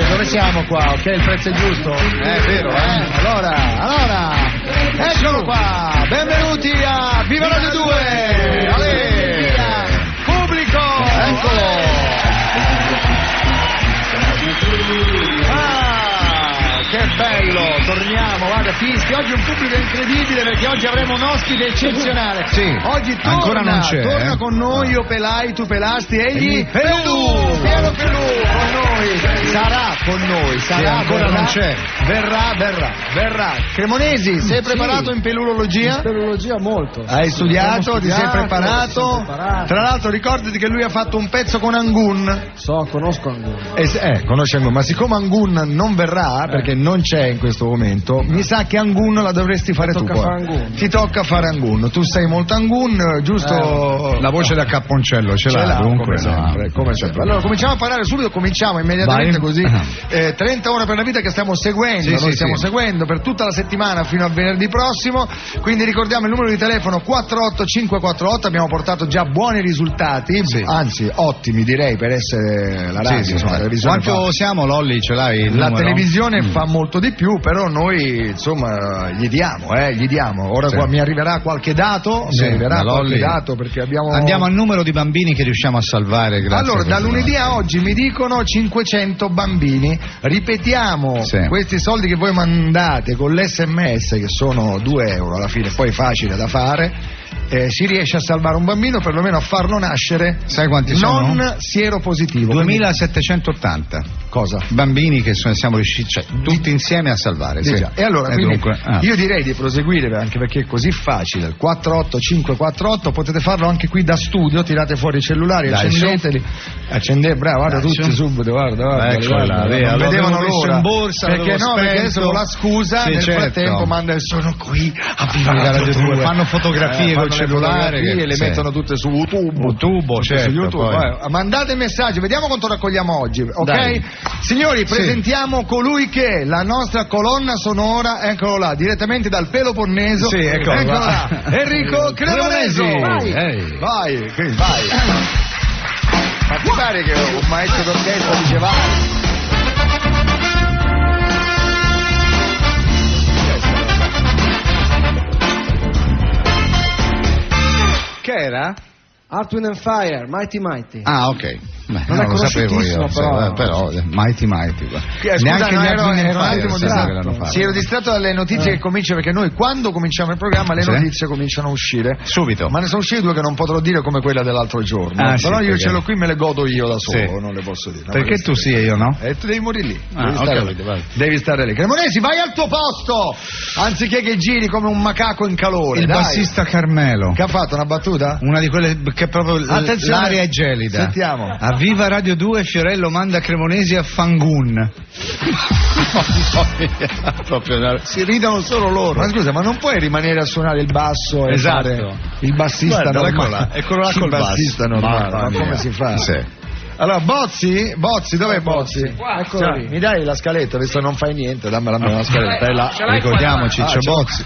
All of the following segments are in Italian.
Dove siamo qua? Ok, il prezzo è giusto? È vero, Allora, eccolo qua! Benvenuti a Viva Radio 2! Ale! Pubblico! Eccolo! Che bello, torniamo, guarda, fischi. Oggi un pubblico incredibile perché oggi avremo un ospite eccezionale. Sì, oggi ancora non c'è. Torna con noi, io pelai, tu pelasti, egli Pelù, Piero Pelù con noi. Sarà con noi, sarà, ancora verrà, non c'è. Verrà. Cremonesi, sei preparato in pelurologia? In pelurologia molto. Hai studiato, ti sei preparato? Tra l'altro ricordati che lui ha fatto un pezzo con Angun. Conosco Angun. Conosce Angun, ma siccome Angun non verrà, perché non c'è in questo momento, mi sa che Angun la dovresti fare tu. Ti tocca fare Angun. Tu sei molto Angun, giusto? La voce da capponcello ce l'ha, come sempre. Allora cominciamo a parlare subito, cominciamo immediatamente. Così 30 ore per la vita che stiamo seguendo, stiamo seguendo per tutta la settimana fino a venerdì prossimo, quindi ricordiamo il numero di telefono 48548, abbiamo portato già buoni risultati, anzi ottimi direi per essere la radio, insomma, la televisione. Quanto siamo, Lolli, ce l'hai il la numero? Televisione fa molto di più, però noi insomma gli diamo. Ora qua mi arriverà qualche dato, perché andiamo al numero di bambini che riusciamo a salvare, grazie. Allora, da lunedì a oggi mi dicono 500 bambini, ripetiamo questi soldi che voi mandate con l'SMS, che sono 2 euro alla fine, poi facile da fare. Si riesce a salvare un bambino, perlomeno a farlo nascere. Sai quanti sono? Non sieropositivo. 2780. Cosa? Bambini che siamo riusciti tutti insieme a salvare. E allora io direi di proseguire, anche perché è così facile. 48548, potete farlo anche qui da studio, tirate fuori i cellulari, accendeteli. Guarda tutti subito, guarda. Eccola, non vedevano l'ora. In borsa, perché adesso con la scusa nel frattempo manda sono qui a Viva Radio 2. Fanno fotografie col cellulare e le mettono tutte su YouTube, certo, su YouTube. Mandate messaggi, vediamo quanto raccogliamo oggi, ok? Dai. Signori, presentiamo colui che è la nostra colonna sonora, eccolo là, direttamente dal Peloponneso. Eccolo là. Enrico Cremonesi. Vai. Ma ti pare che un maestro d'orchestra dice vai? Che era? Earth, Wind and Fire, Mighty Mighty. Ah, ok. Non lo sapevo io, però Mighty. Neanche ero un attimo distratto. Sì, ero distratto dalle notizie che cominciano, perché noi quando cominciamo il programma le notizie cominciano a uscire subito. Ma ne sono uscite 2 che non potrò dire, come quella dell'altro giorno. Però io ce l'ho qui, me le godo io da solo, non le posso dire. Perché tu sì e io no? E tu devi morire lì. Devi stare lì. Cremonesi, vai al tuo posto! Anziché che giri come un macaco in calore. Il bassista Carmelo. Che ha fatto una battuta? Una di quelle che proprio l'aria è gelida. Sentiamo. A Viva Radio 2 Fiorello manda Cremonesi a Fangun. Proprio, si ridono solo loro. Ma scusa, ma non puoi rimanere a suonare il basso e fare il bassista normale? Eccolo là col bassista normale. Ma come si fa? Allora, Bozzi, dov'è Bozzi? Eccolo lì. Mi dai la scaletta, adesso non fai niente, dammela la scaletta. Ricordiamo Ciccio Bozzi.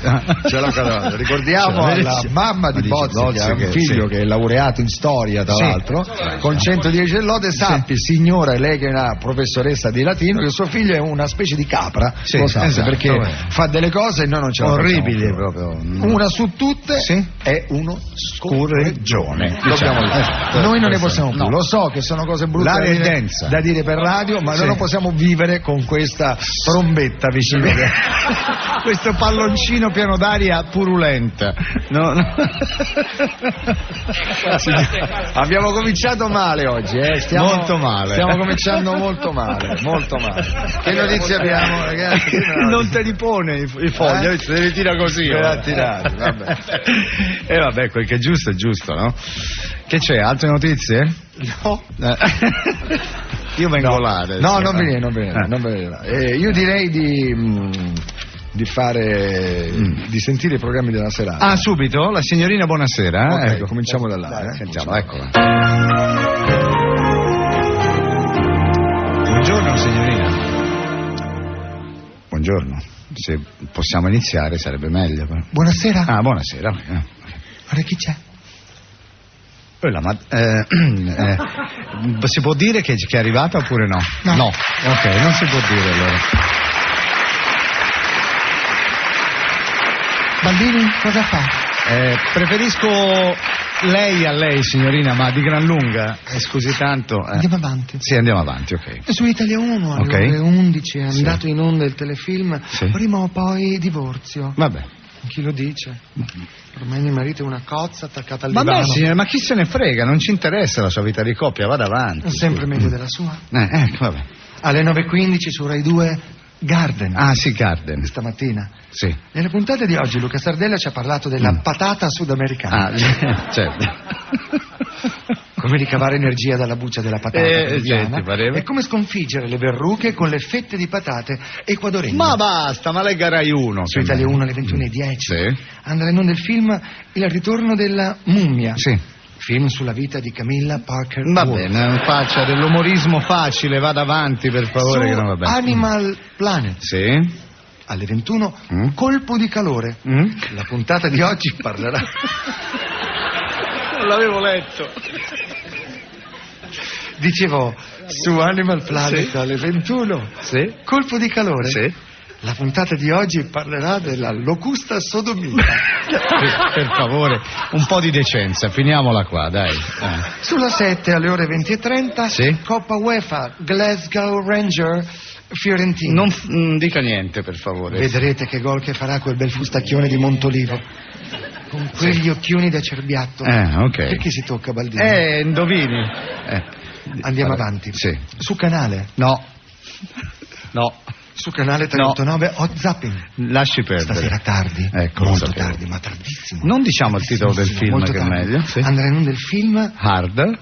Ricordiamo la mamma di Bozzi, che ha un figlio che è laureato in storia, tra l'altro, con 110 lode. Sappi, signora, lei che è una professoressa di latino, che suo figlio è una specie di capra, lo sappi, perché fa delle cose e noi non ce la facciamo. Orribili proprio. Una su tutte è uno scorreggione. Noi non ne possiamo più. Lo so che sono cose brutte da dire per radio, ma noi non possiamo vivere con questa trombetta vicino. Questo palloncino pieno d'aria purulenta. Abbiamo cominciato male oggi, molto male. Stiamo cominciando molto male. Che notizie abbiamo, ragazzi? Non te li pone i fogli, se devi tirare così. Vabbè, quel che è giusto, no? Che c'è? Altre notizie? No. Io vengo là. No, non venire. Io direi di fare di sentire i programmi della serata. Ah, subito? La signorina buonasera. Ecco, cominciamo da là. Sentiamo, eccola. Buongiorno signorina. Buongiorno. Se possiamo iniziare sarebbe meglio. Buonasera. Ah, buonasera. Ora chi c'è? Si può dire che è arrivata oppure no? No. Ok, non si può dire allora. Baldini, cosa fa? Preferisco lei a lei, signorina, ma di gran lunga. Scusi tanto. Andiamo avanti. Sì, andiamo avanti, ok. Su Italia 1 alle ore 11 è andato in onda il telefilm Prima o poi divorzio. Vabbè. Chi lo dice? Ormai mio marito è una cozza attaccata al divano. Vabbè, signore, ma chi se ne frega? Non ci interessa la sua vita di coppia, vada avanti. È sempre meglio della sua. Vabbè. Alle 9:15 su Rai 2 Garden. Ah, sì, Garden. Stamattina. Sì. Nella puntata di oggi Luca Sardella ci ha parlato della patata sudamericana. Ah, certo. Come ricavare energia dalla buccia della patata e come sconfiggere le verruche con le fette di patate ecuadoregne. Ma basta, ma legga Rai 1. Su Italia 1 alle 21:10 sì. andrà in onda il film Il ritorno della mummia. Sì. Film sulla vita di Camilla Parker Va Wolf. bene, non faccia dell'umorismo facile, vada avanti per favore. Su che non va bene. Animal Planet. Sì. Alle 21 Colpo di calore. La puntata di oggi parlerà Non l'avevo letto. Dicevo, su Animal Planet alle 21 Colpo di calore. Sì. La puntata di oggi parlerà della locusta sodomita. Per favore, un po' di decenza, finiamola qua, dai. Sulla 7 alle ore 20:30 Coppa UEFA Glasgow Ranger Fiorentina. Non dica niente, per favore. Vedrete che gol che farà quel bel fustacchione di Montolivo. Con quegli occhioni da cerbiatto. Ok. Perché si tocca, Baldini? Indovini. Andiamo avanti. Sì. Su canale? No. Su canale 389 Hot Zapping. Lasci perdere. Stasera tardi. Ecco, molto tardi, ma tardissimo. Non diciamo il titolo del film, molto che tardi. è meglio. Sì. Andrà in onda il film Hard.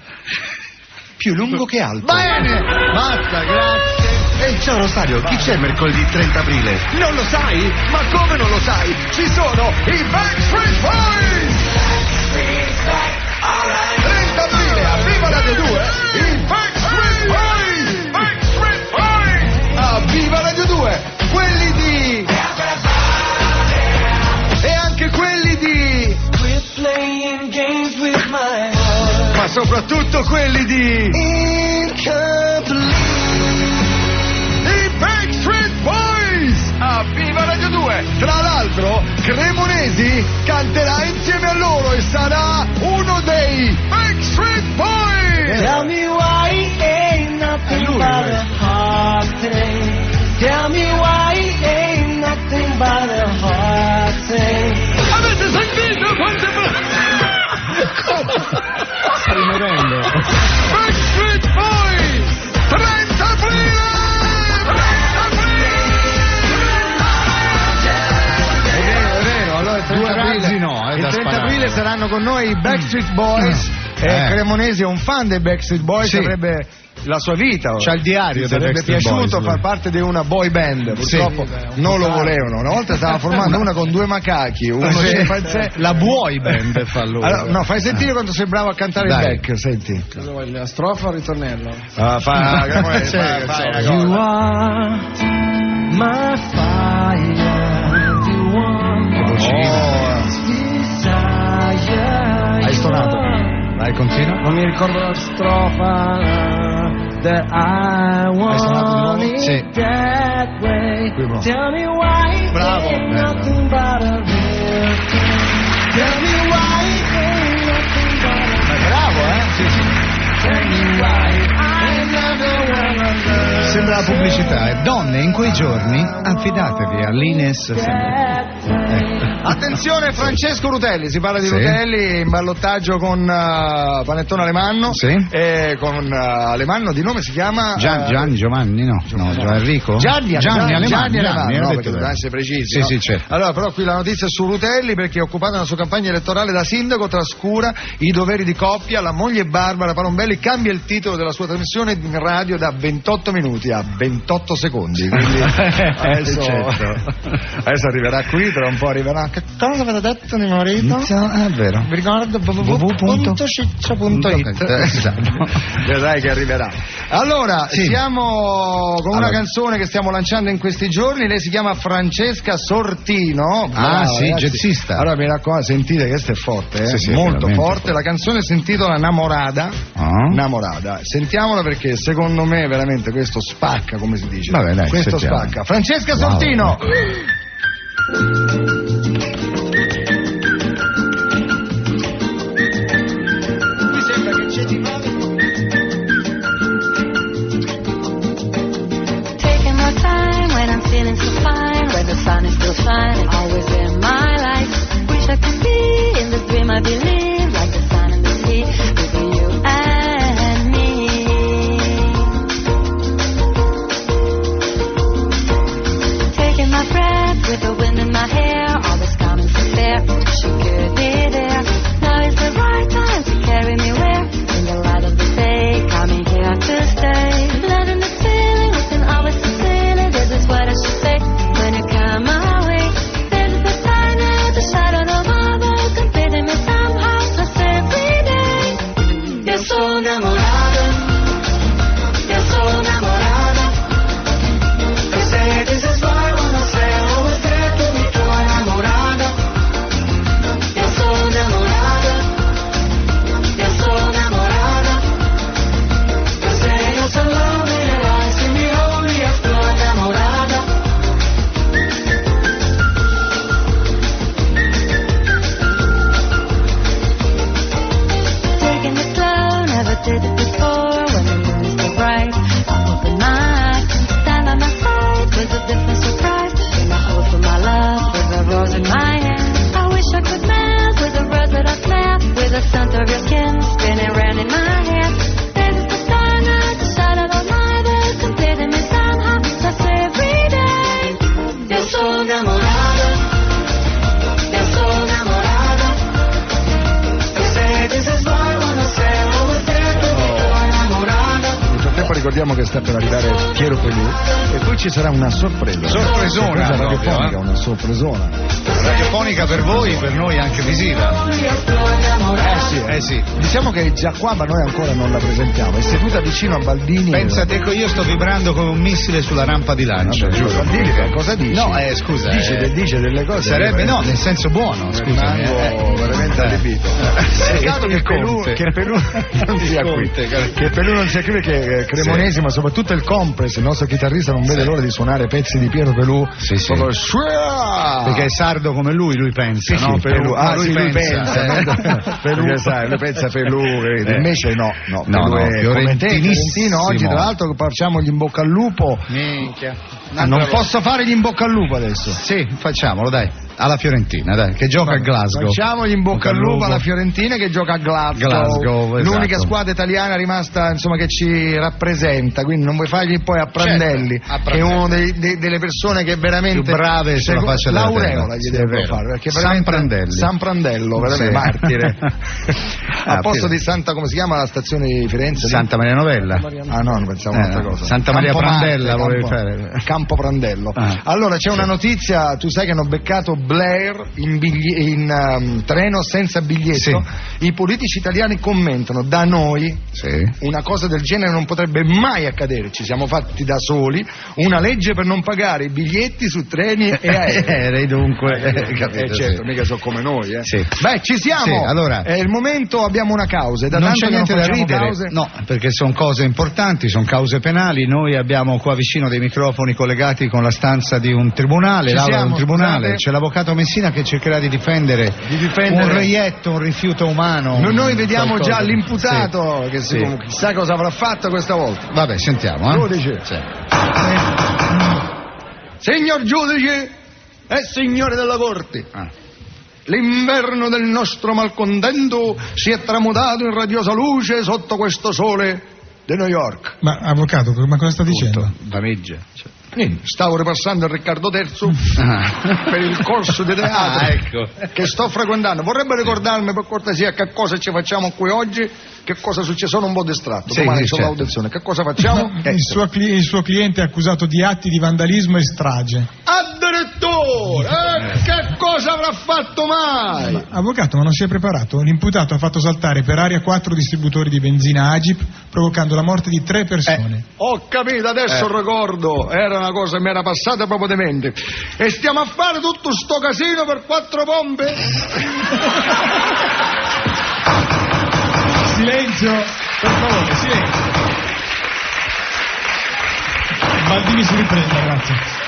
Più lungo che alto. Bene! Basta, grazie. Ehi, ciao Rosario, chi c'è mercoledì 30 aprile? Non lo sai? Ma come non lo sai? Ci sono i Backstreet Boys! 30 aprile, a Viva Radio 2, i Backstreet Boys! Backstreet Boys! A Viva Radio 2, quelli di... E anche quelli di... Ma soprattutto quelli di... I Backstreet Boys a Viva Radio 2. Tra l'altro Cremonesi canterà insieme a loro e sarà uno dei Backstreet Boys. Tell me why it ain't nothing but a heartache. Tell me why it ain't nothing but a heartache. Avete sentito quante Stai morendo. Backstreet Boys 30 aprile. È vero, allora il 30 aprile, il 30 aprile saranno con noi i Backstreet Boys. Cremonesi è un fan dei Backstreet Boys, avrebbe la sua vita. C'ha il diario dei sarebbe piaciuto far parte di una boy band. Purtroppo non lo volevano. Una volta stava formando una con due macachi, uno scimpanzé. La boy band fa lui. Allora, no, fai sentire quando sembrava a cantare il back, senti. La strofa o il ritornello? Fai You are my fire, you are desire. Hai stonato? Vai, continua. Non mi ricordo la strofa. That I want it Sì. that way. Tell me why Bravo. it ain't nothing but a real thing. Tell me why it ain't nothing but a Bravo, Sì. Tell me why I never wanna love. Sembra la pubblicità. Donne, in quei giorni affidatevi all'Ines. Attenzione, Francesco Rutelli, si parla di Rutelli in ballottaggio con Panettone Alemanno. Con Alemanno di nome si chiama Giovanni, no, Enrico? Gianni Alemanno, no, perché dobbiamo essere precisi. Sì, certo. Allora, però qui la notizia è su Rutelli, perché occupato nella sua campagna elettorale da sindaco trascura i doveri di coppia. La moglie Barbara Parombelli cambia il titolo della sua trasmissione in radio da 28 minuti a 28 secondi. Quindi adesso arriverà qui, tra un po' arriverà Che cosa avete detto di marito? È vero. Mi ricordo www.ciccio.it. Esatto. Vedrai che arriverà. Allora, siamo con una canzone che stiamo lanciando in questi giorni. Lei si chiama Francesca Sortino. Jazzista. Allora mi raccomando, sentite che questo è forte, molto forte. La canzone si intitola Namorada. Namorada. Sentiamola perché secondo me veramente questo spacca, come si dice. Vabbè, dai, questo spacca. Francesca Sortino. Mi sembra che c'è di male. Taking my time when I'm feeling so fine, when the sun is still shining, always in my life. Wish I could be in the dream I believe, like the sun and the sea, with you and me. Taking my breath with the wind in my hair, always coming so fair, she could be there. Now is the right time to carry me where, in the light of the day, coming here to stay. Letting the feeling within always the feeling, this is what I should say, when you come my way. This is the time now to shadow the marble, completing me somehow, just every day. Yo soy enamorada, yo soy enamorada. They say this is why I wanna say, always there to be true, enamorada. Yo soy enamorada, yo soy enamorada. They say you're so lovely, your eyes see me only after enamorada. Taking it slow, never did it before. When the moon is so bright, I open my eyes, stand on my side with a different surprise. In a hole for my love, with a rose in my hand. I wish I could melt with the rose that I smell, with the scent of your skin spinning round in my hair. This is the starlight, the shadow of my bed, completing me somehow, just every day. Yo soy enamorada, yo soy enamorada. They say this is why I wanna say, always there to be true, enamorada. Nel frattempo ricordiamo che sta per arrivare Piero Pelù e poi ci sarà una sorpresa. Sorpresona, radiofonica, una sorpresona. Radiofonica per voi, per noi anche visiva. Sì. Diciamo che è già qua, ma noi ancora non la presentiamo. È seduta vicino a Baldini. Pensate che io sto vibrando come un missile sulla rampa di lancio. Giuro. Baldini, cosa dici? No, scusa. Dice delle cose. Sarebbe no, nel senso buono, scusami. Veramente adibito. Peccato che Pelù non sia qui. Che Pelù non sia qui perché Cremonesi, ma soprattutto il Compress, il nostro chitarrista, non vede l'ora di suonare pezzi di Piero Pelù. Perché è sardo come lui pensa, no? Pelù. Lui pensa. Pelù. Perché sai, lui pensa Pelù, invece no, Fiorentino. Oggi tra l'altro facciamo gli in bocca al lupo. Minchia. Non posso fare gli in bocca al lupo adesso. Sì, facciamolo, dai. Alla Fiorentina, dai, che gioca a Glasgow. Facciamogli in bocca al lupo alla Fiorentina che gioca a Glasgow. L'unica squadra italiana rimasta, insomma, che ci rappresenta, quindi non vuoi fargli poi a Prandelli, che è uno delle persone che veramente più brave sulla faccia della terra. L'aureola gli devo fare, perché San Prandello, veramente martire. A posto di Santa, come si chiama la stazione di Firenze? Santa Maria Novella. Ah no, non pensavo a un'altra cosa. Santa Maria Prandella volevi fare. Campo Prandello. Allora c'è una notizia, tu sai che hanno beccato Blair in treno senza biglietto. I politici italiani commentano: da noi una cosa del genere non potrebbe mai accadere, ci siamo fatti da soli una legge per non pagare i biglietti su treni e aerei. Dunque certo, mica so come noi. Beh, ci siamo. Allora, è il momento, abbiamo una causa, non c'è niente da ridere. Cause. No, perché sono cose importanti, sono cause penali. Noi abbiamo qua vicino dei microfoni collegati con la stanza di un tribunale, l'aula di un tribunale. C'è l'avvocato Messina che cercherà di difendere un reietto, un rifiuto umano. Noi vediamo già l'imputato che chissà cosa avrà fatto questa volta. Vabbè, sentiamo. Giudice. Signor giudice e signori della corte, l'inverno del nostro malcontento si è tramutato in radiosa luce sotto questo sole di New York. Ma avvocato, ma cosa sta dicendo? Dameggia. Stavo ripassando il Riccardo III per il corso di teatro che sto frequentando. Vorrebbe ricordarmi per cortesia che cosa ci facciamo qui oggi, che cosa succede. Sono un po' distratto, domani sono l'audizione. Che cosa facciamo? Il suo cliente è accusato di atti di vandalismo e strage. Addirittura! Che cosa avrà fatto mai? Avvocato, ma non si è preparato? L'imputato ha fatto saltare per aria 4 distributori di benzina Agip, provocando la morte di 3 persone. Ho capito, adesso ricordo. Era una cosa che mi era passata proprio di mente. E stiamo a fare tutto sto casino per 4 pompe? Silenzio, per favore, silenzio. Baldini si riprenda, grazie.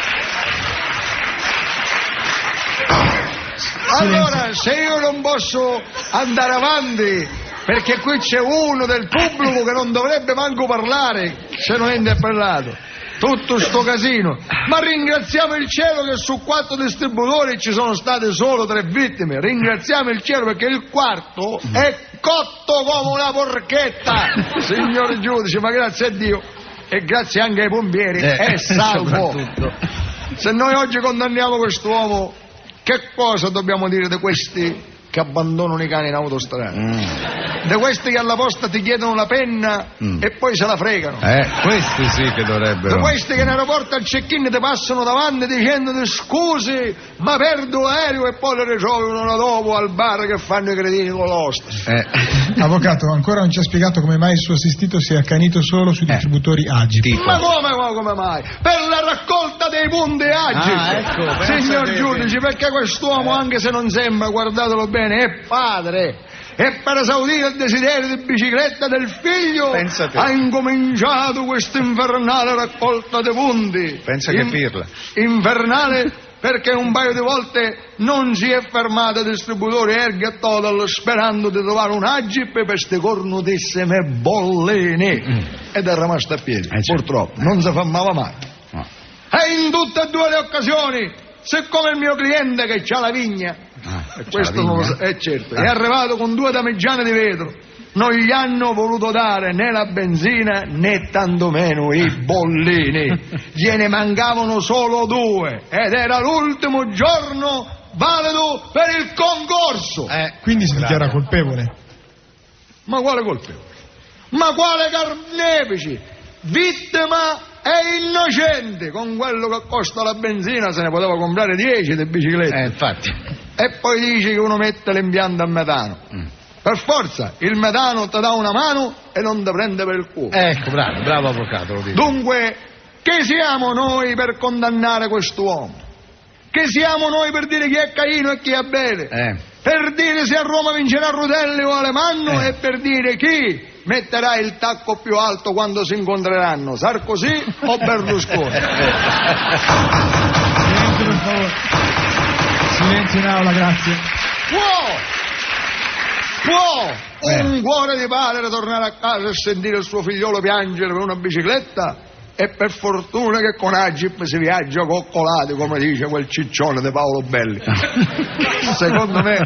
Allora, se io non posso andare avanti, perché qui c'è uno del pubblico che non dovrebbe manco parlare, se non è interpellato, tutto sto casino, ma ringraziamo il cielo che su 4 distributori ci sono state solo 3 vittime, ringraziamo il cielo perché il quarto è cotto come una porchetta, signor giudice, ma grazie a Dio e grazie anche ai pompieri è salvo. Se noi oggi condanniamo quest'uomo, che cosa dobbiamo dire di questi che abbandonano i cani in autostrada? Di questi che alla posta ti chiedono la penna e poi se la fregano? Questi sì che dovrebbero. Di questi che in aeroporto al check-in ti passano davanti dicendoti scusi, ma perdo l'aereo, e poi le ritrovi una dopo al bar che fanno i cretini con l'osta. Avvocato, ancora non ci ha spiegato come mai il suo assistito si è accanito solo sui distributori Agip. Ma come mai? Per la raccolta dei punti Agip. Signor giudice, perché quest'uomo, anche se non sembra, guardatelo bene, è padre. E per esaudire il desiderio di bicicletta del figlio ha incominciato questa infernale raccolta dei punti. Pensa che pirla. Infernale perché un paio di volte non si è fermato ai distributori Erg e Total sperando di trovare un Agip per ste cornutissime bolline. Ed è rimasto a piedi, purtroppo, non si fermava mai. E in tutte e 2 le occasioni, siccome il mio cliente che c'ha la vigna, e questo non lo sa, certo, è arrivato con 2 damigiane di vetro, non gli hanno voluto dare né la benzina né tantomeno i bollini, gliene mancavano solo 2 ed era l'ultimo giorno valido per il concorso. Quindi si dichiara colpevole. Ma quale colpevole? Ma quale carnefici? Vittima e innocente. Con quello che costa la benzina se ne poteva comprare 10 di biciclette. Infatti. E poi dice che uno mette l'impianto a metano. Per forza, il metano ti dà una mano e non ti prende per il culo. Ecco, bravo avvocato, lo dico. Dunque, che siamo noi per condannare quest'uomo? Che siamo noi per dire chi è Caino e chi è Abele? Per dire se a Roma vincerà Rutelli o Alemanno e per dire chi metterà il tacco più alto quando si incontreranno, Sarkozy o Berlusconi? Silenzio, per favore. Silenzio in aula, grazie. Può un cuore di padre tornare a casa e sentire il suo figliolo piangere per una bicicletta? E per fortuna che con Agip si viaggia coccolati, come dice quel ciccione di Paolo Belli. Secondo me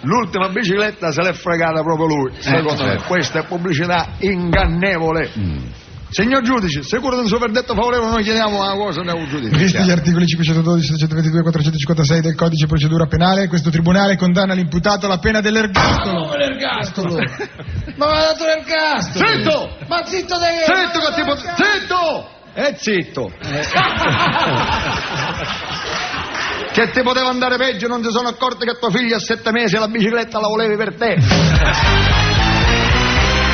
l'ultima bicicletta se l'è fregata proprio lui. Secondo me questa è pubblicità ingannevole. Signor giudice, sicuro di un suo verdetto favorevole noi chiediamo una cosa da un giudice. Visti gli articoli 512, 722 e 456 del codice di procedura penale, questo tribunale condanna l'imputato alla pena dell'ergastolo. Come l'ergastolo? Ma mi ha dato l'ergastolo! Zitto! Ma zitto da che? Zitto che tipo... Zitto! Zitto! Che ti poteva andare peggio, non ti sono accorti che tua figlia a 7 mesi la bicicletta la volevi per te.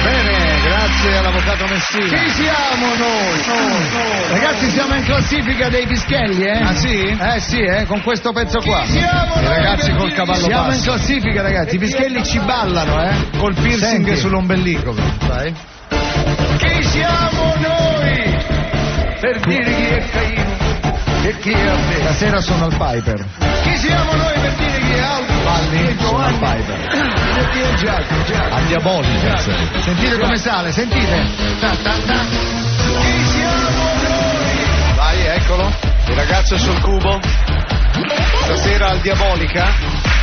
Bene, grazie all'avvocato Messina. Chi siamo noi? Ragazzi, siamo in classifica dei Pischelli, Ah sì? Sì, con questo pezzo qua. I ragazzi col cavallo siamo basso. In classifica, ragazzi, i Pischelli ci ballano, Col piercing sull'ombelico. Sai? Chi siamo noi? Per dire chi è Caino e chi è Abele. Stasera sono al Piper. Chi siamo noi per dire chi è Aldo? Balli sono al Piper. E chi è Giacomo? A Diabolica. Sentite come sale, sentite. Chi siamo noi? Vai, eccolo. Il ragazzo sul cubo. Stasera al Diabolica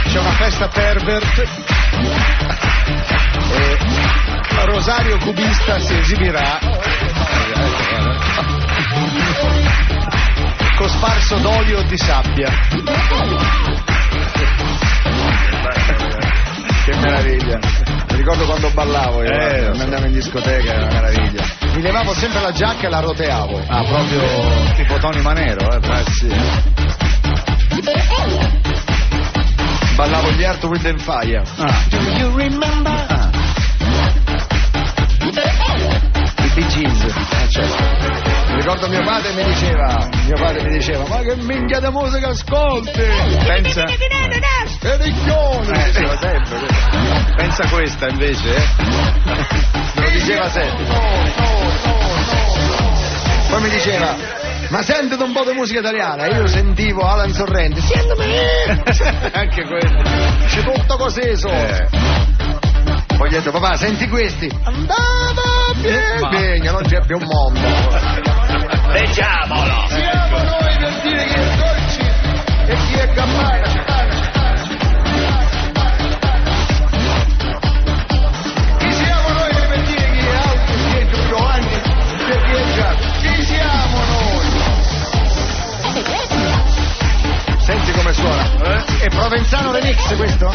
c'è una festa pervert. Rosario Cubista si esibirà cosparso d'olio di sabbia. Che meraviglia. Mi ricordo quando ballavo io, andavo in discoteca, era una meraviglia. Mi levavo sempre la giacca e la roteavo. Proprio tipo Tony Manero, sì. Ballavo gli Earth, Wind and Fire. Do you remember? I Bee Gees. Certo. Ricordo mio padre mi diceva, ma che minchia di musica ascolti? Pensa. E ricchione! Diceva sempre. Pensa questa invece, Me lo diceva sempre. Poi mi diceva, ma sentite un po' di musica italiana. Io sentivo Alan Sorrenti. anche quello. C'è tutto così so. Poi gli ho detto, papà, senti questi. Andava bene, non c'è più un mondo. Leggiamolo! Siamo noi per dire chi è dolce e chi è campana. Chi siamo noi per dire chi è alto, chi è Giovanni e chi è Giacomo? Chi siamo noi? Senti come suona. È Provenzano Remix questo?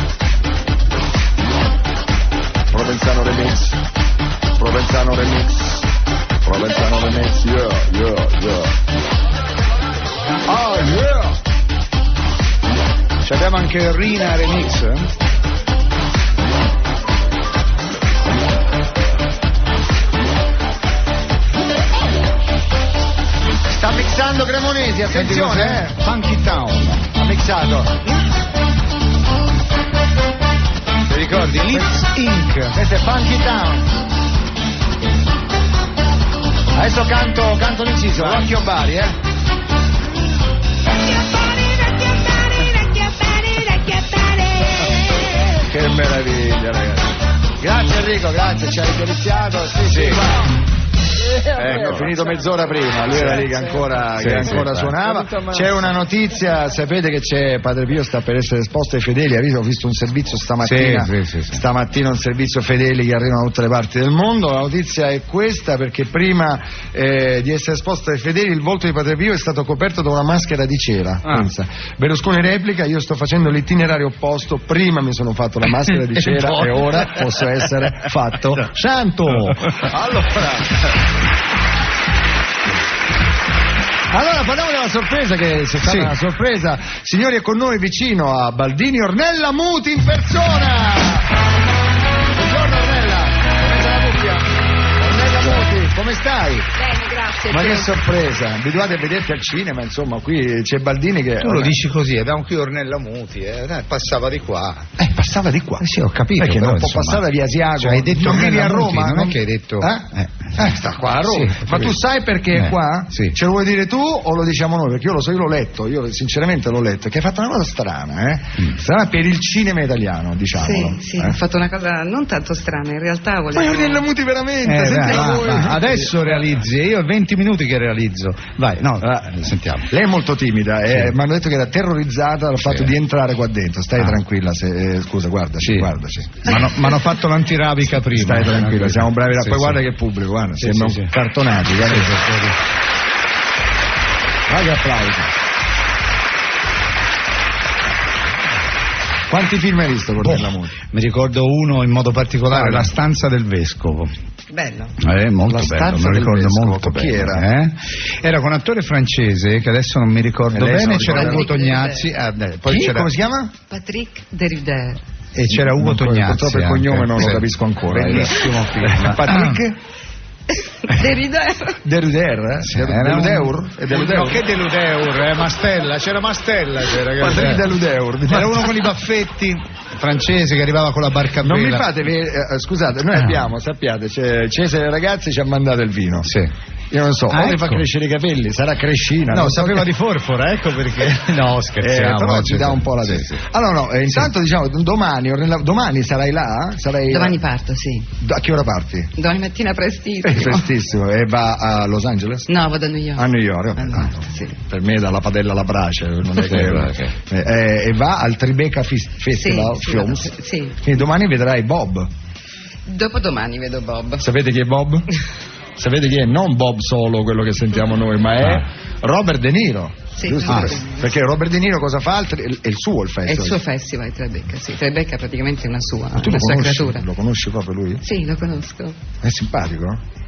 Provenzano Remix, yeah. Oh, yeah! Ci abbiamo anche Rina Remix. Sta mixando Cremonesi, attenzione, Funky Town. Ha mixato. Ti ricordi? Lips Inc. Questo è Funky Town. Adesso canto l'inciso, l'occhio Bari, Che meraviglia, ragazzi. Grazie Enrico, grazie, ci hai deliziato, sì. Ecco, finito mezz'ora prima, lui era lì che ancora suonava. C'è una notizia, sapete che c'è Padre Pio sta per essere esposto ai fedeli, ho visto un servizio stamattina, stamattina un servizio fedeli che arrivano da tutte le parti del mondo. La notizia è questa, perché prima di essere esposto ai fedeli il volto di Padre Pio è stato coperto da una maschera di cera. Berlusconi replica, io sto facendo l'itinerario opposto, prima mi sono fatto la maschera di cera e ora posso essere fatto santo. Allora parliamo della sorpresa, che c'è stata una sorpresa. Signori, è con noi vicino a Baldini Ornella Muti in persona. Buongiorno Ornella, come la cuffia? Ornella Muti, come stai? Bene, grazie. Ma che sorpresa, abituati a vederti al cinema, insomma, qui c'è Baldini che... Tu lo dici così, abbiamo qui Ornella Muti, passava di qua. Passava di qua. Sì, ho capito. Perché però, non può passare via Asiago? Cioè, hai detto non vivi a Roma? Non è che hai detto... sta qua a Roma. Sì, ma tu sai perché è qua? Sì. Ce lo vuoi dire tu o lo diciamo noi? Perché io lo so, io l'ho letto, io sinceramente l'ho letto, che hai fatto una cosa strana, strana per il cinema italiano, diciamolo. Sì, ho fatto una cosa non tanto strana, in realtà volevo... Ma Ornella Muti veramente, adesso realizzi, io ho 20 minuti che realizzo. Vai, sentiamo. Lei è molto timida, mi hanno detto che era terrorizzata dal fatto di entrare qua dentro. Stai tranquilla, scusa, guardaci. Ma hanno fatto l'antirabica prima. Stai tranquilla, siamo bravi. Poi guarda che pubblico, guarda, sembrano cartonati, guarda. Vai che applausi. Quanti film hai visto con Ornella Muti? Mi ricordo uno in modo particolare, La stanza del vescovo. Bello. Molto bello, me lo ricordo molto bene. Chi era? Era con un attore francese che adesso non mi ricordo bene, c'era Ugo Tognazzi. Poi c'era... Come si chiama? Patrick Derrida. E c'era Ugo Tognazzi. Purtroppo il cognome non lo capisco ancora. Bellissimo film. Patrick? Derrida. Derrida? Deludeur? No, che Deludeur? Mastella, c'era Mastella. Patrick Deludeur. Era uno con i baffetti, francese, che arrivava con la barca a vela. Non mi fate, scusate, noi abbiamo, sappiate, Cesare Ragazzi ci ha mandato il vino. Sì. Io non so, o le fa crescere i capelli, sarà crescina. No, sapeva di forfora, ecco perché. No, scherziamo. Però ci dà un po' la testa. Allora, intanto diciamo, domani sarai là? Domani parto, sì. A che ora parti? Domani mattina prestissimo. Prestissimo. E va a Los Angeles? No, vado a New York. A New York? Sì. Per me dalla padella alla brace, non è che... E va al Tribeca Festival Films? Sì. E domani vedrai Bob. Dopodomani vedo Bob. Sapete chi è Bob? Sapete chi è? Non Bob solo, quello che sentiamo noi, ma è Robert De Niro. Sì, perché Robert De Niro cosa fa? È il suo il festival. È il suo festival, Tribeca, sì. Tribeca praticamente è una sua, tu una sua creatura. Lo conosci proprio lui? Sì, lo conosco. È simpatico?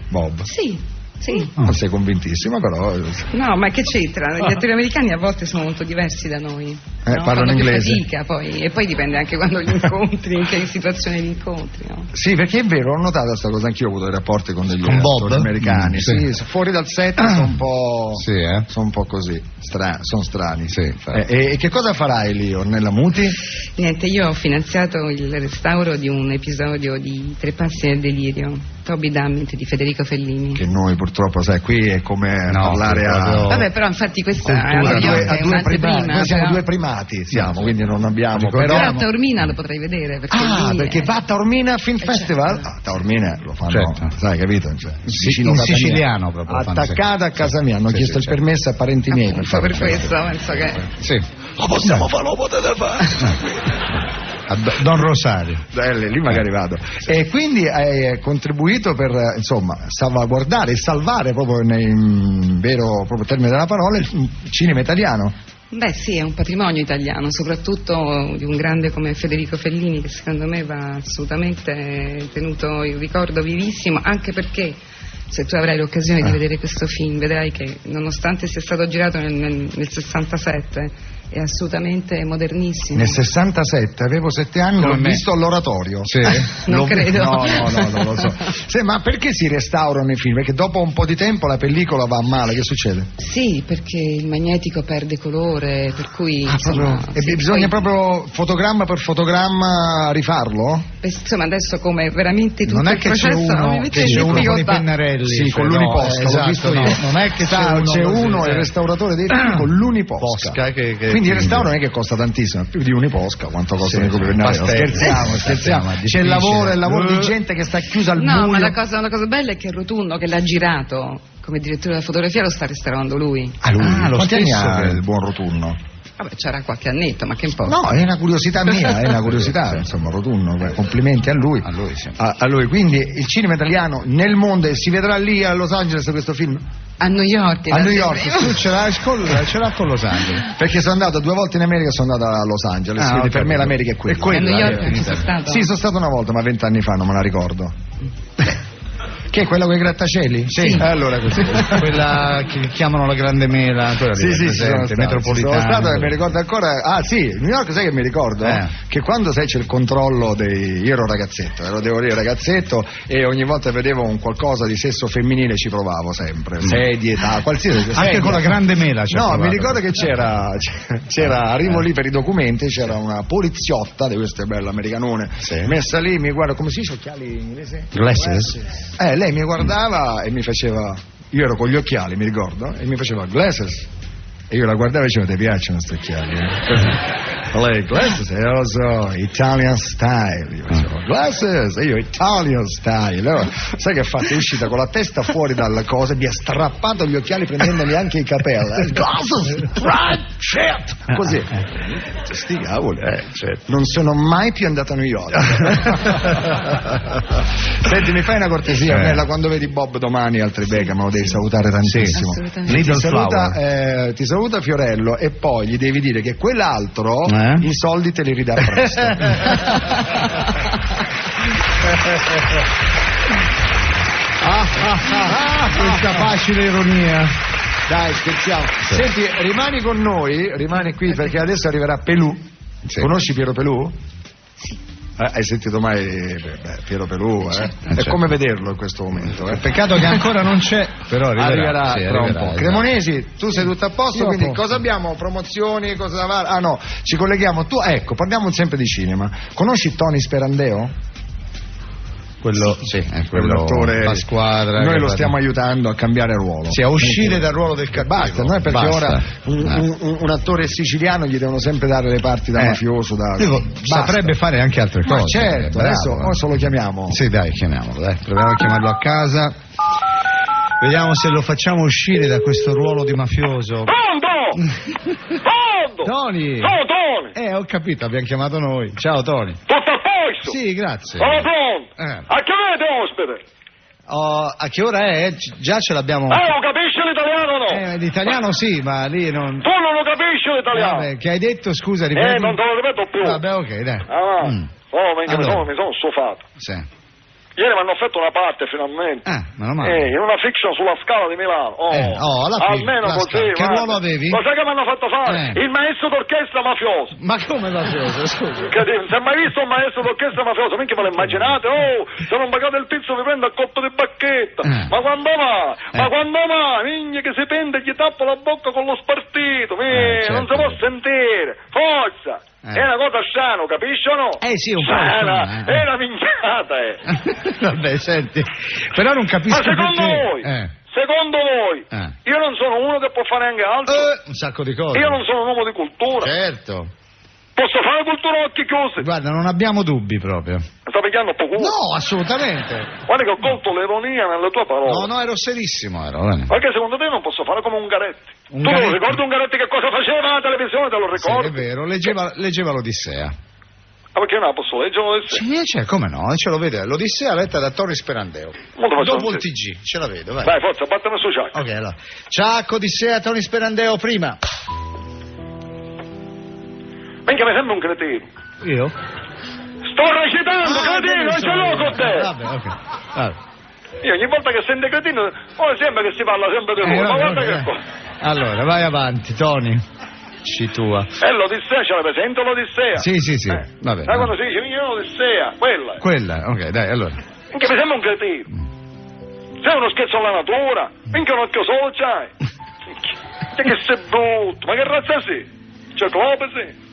Bob? Sì. Sì. Non sei convintissima, però. No, ma che c'entra? Gli attori americani a volte sono molto diversi da noi. No? Parlano inglese. Fatica, poi, e poi dipende anche quando li incontri, in che situazione li incontri. No? Sì, perché è vero, ho notato questa cosa, anch'io ho avuto dei rapporti con degli Bob? americani. Sì, fuori dal set sono un po'. Sì, sono un po' così. Sono strani. Sì. E che cosa farai lì, Ornella Muti? Niente, io ho finanziato il restauro di un episodio di Tre passi nel delirio, Toby Dammit di Federico Fellini. Che noi purtroppo, sai, qui è come parlare a. Vabbè, però infatti questa cultura, è un'anteprima. Noi siamo però... due primati, quindi non abbiamo. Però a Taormina lo potrei vedere. Perché va a Taormina Film Festival? Certo. A Taormina lo fanno, sai, capito? Cioè, in siciliano proprio. Attaccata a casa mia, hanno chiesto il permesso a parenti miei. Per questo penso che. Sì. Lo possiamo fare, lo potete fare. A Don Rosario. Lì magari vado. E quindi hai contribuito per, insomma, salvaguardare e salvare proprio nel vero proprio termine della parola il cinema italiano. Beh sì, è un patrimonio italiano, soprattutto di un grande come Federico Fellini, che secondo me va assolutamente tenuto in ricordo vivissimo, anche perché se tu avrai l'occasione di vedere questo film vedrai che nonostante sia stato girato nel 67 è assolutamente modernissimo. Nel 67 avevo 7 anni, l'ho visto all'oratorio. Sì. Non credo. No, non lo so. Sì, ma perché si restaurano i film? Perché dopo un po' di tempo la pellicola va a male, che succede? Sì, perché il magnetico perde colore, per cui e bisogna proprio fotogramma per fotogramma rifarlo? Insomma, adesso come veramente tutto non è il che processo c'è uno con i pennarelli, sì, con l'Uniposca, esatto, l'ho visto io. Non è che c'è uno il restauratore dei film con l'Uniposca. Quindi il restauro non è che costa tantissimo, più di Uniposca, quanto costano i pennarelli? Scherziamo. C'è il lavoro di gente che sta chiusa al buio. No, ma la cosa bella è che Rotunno, che l'ha girato come direttore della fotografia, lo sta restaurando lui. Lo quanti anni ha il buon Rotunno? Vabbè, c'era qualche annetto, ma che importa? No, è una curiosità mia, insomma, Rotunno, complimenti a lui. Sì. A lui, quindi il cinema italiano nel mondo, si vedrà lì a Los Angeles questo film? A New York. A New York, tu ce l'hai con Los Angeles. Perché sono andato 2 volte in America, sono andato a Los Angeles, quindi per me l'America è quella. A New York non ci sei stato? Sì, sono stato una volta, ma 20 anni fa, non me la ricordo. Che è quella con i grattacieli? Sì. Allora così. Quella che chiamano la Grande Mela, sì, metropolitana. Sono stato e mi ricordo ancora. Ah sì, New York, sai che mi ricordo? Che quando c'è il controllo io ero ragazzetto, devo dire ragazzetto, e ogni volta vedevo un qualcosa di sesso femminile ci provavo sempre. Sedie, qualsiasi. Anche con la Grande Mela. No, mi ricordo che c'era arrivo lì per i documenti, c'era una poliziotta di queste belle americanone, messa lì, mi guarda, come si dice occhiali in inglese? Glasses. Lei mi guardava e mi faceva, io ero con gli occhiali, mi ricordo, e mi faceva glasses, e io la guardavo e dicevo, ti piacciono questi occhiali? Lei, glasses, e io so, Italian style, io facevo glasses, e io Italian style. Allora, sai che ha fatto? È uscita con la testa fuori dalla cosa e mi ha strappato gli occhiali prendendomi anche i capelli. Glasses, right, shit, così. Sti cavoli, certo. Non sono mai più andato a New York. Senti, mi fai una cortesia, Bella, quando vedi Bob domani al Tribeca, me lo devi salutare tantissimo. Ti saluta Fiorello, e poi gli devi dire che quell'altro i soldi te li ridà presto. Questa facile ironia. Dai, scherziamo. Senti, rimani con noi, rimani qui, perché adesso arriverà Pelù. Conosci Piero Pelù? Sì. Hai sentito mai Piero Pelù? È come vederlo in questo momento. Peccato che ancora non c'è, però arriverà tra un po'. Cremonesi, tu sei tutto a posto, quindi cosa abbiamo? Promozioni, cosa va? Ah no, ci colleghiamo. Tu, ecco, parliamo sempre di cinema. Conosci Tony Sperandeo? Quello attore, la squadra. Noi lo stiamo aiutando a cambiare ruolo. Sì, a uscire dal ruolo del cattivo. Basta, noi perché ora un attore siciliano gli devono sempre dare le parti da mafioso. Saprebbe fare anche altre cose. Certo, adesso lo chiamiamo. Sì, dai, chiamiamolo, dai. Proviamo a chiamarlo a casa. Vediamo se lo facciamo uscire da questo ruolo di mafioso. Pronto! Tony! Ciao Tony! Ho capito, abbiamo chiamato noi. Ciao Tony. Tutto a posto? Sì, grazie. Sono pronto. A che avete ospite? A che ora è? Già ce l'abbiamo. Lo capisci l'italiano o no? L'italiano sì, ma lì non. Tu non lo capisci l'italiano? Vabbè, che hai detto, scusa, ripeti? Non te lo ripeto più. Vabbè, ok, dai. Mi sono stufato. Sì. Ieri mi hanno fatto una parte finalmente. Meno male. In una fiction sulla Scala di Milano. Almeno così. Che ruolo avevi? Lo sai che mi hanno fatto fare? Il maestro d'orchestra mafioso. Ma come mafioso? Scusa. Non si è mai visto un maestro d'orchestra mafioso? Minchia, ve lo immaginate? Se non pagate il pizzo vi prende a colpo di bacchetta. Ma quando va? Ma quando va? Minchia che si pende e gli tappa la bocca con lo spartito. Certo. Non si può sentire. Forza! È una cosa strana, capisci o no? Sì, un po'. È una minchiata, Vabbè, senti. Però non capisco. Ma secondo voi, io non sono uno che può fare anche altro. Un sacco di cose. Io non sono un uomo di cultura. Certo. Posso fare cultura a occhi chiusi? Guarda, non abbiamo dubbi proprio. Sta picchiando un po' culo? No, assolutamente. Guarda che ho colto l'ironia nelle tue parole. No, ero serissimo, Perché secondo te non posso fare come Ungaretti? Tu lo ricordi Ungaretti che cosa faceva alla televisione? Te lo ricordi? Sì, è vero, leggeva l'Odissea. Perché non la posso leggere l'Odissea? Sì, come no? Ce lo vede. L'Odissea letta da Tony Sperandeo. Dopo il TG, ce la vedo, vai. Dai, forza, battami su Ciacco. Ok, allora. Ciacco, Odissea, Tony Sperandeo, prima. Minchia, mi sembra un cretino. Io? Sto recitando, cretino, non ce l'ho con te. Vabbè, ok. Vabbè. Io ogni volta che sento cretino, sembra che si parla sempre di lui. Ma guarda che qua. Allora, vai avanti, Tony. Tua. L'Odissea, ce la presento l'Odissea? Sì. Vabbè. Sai quando si dice l'Odissea? Quella, ok, dai, allora. Minchia, mi sembra un cretino. Sei uno scherzo alla natura? Minchia, un occhio solo c'hai. Che sei brutto, ma che razza sei? Ciclope sei?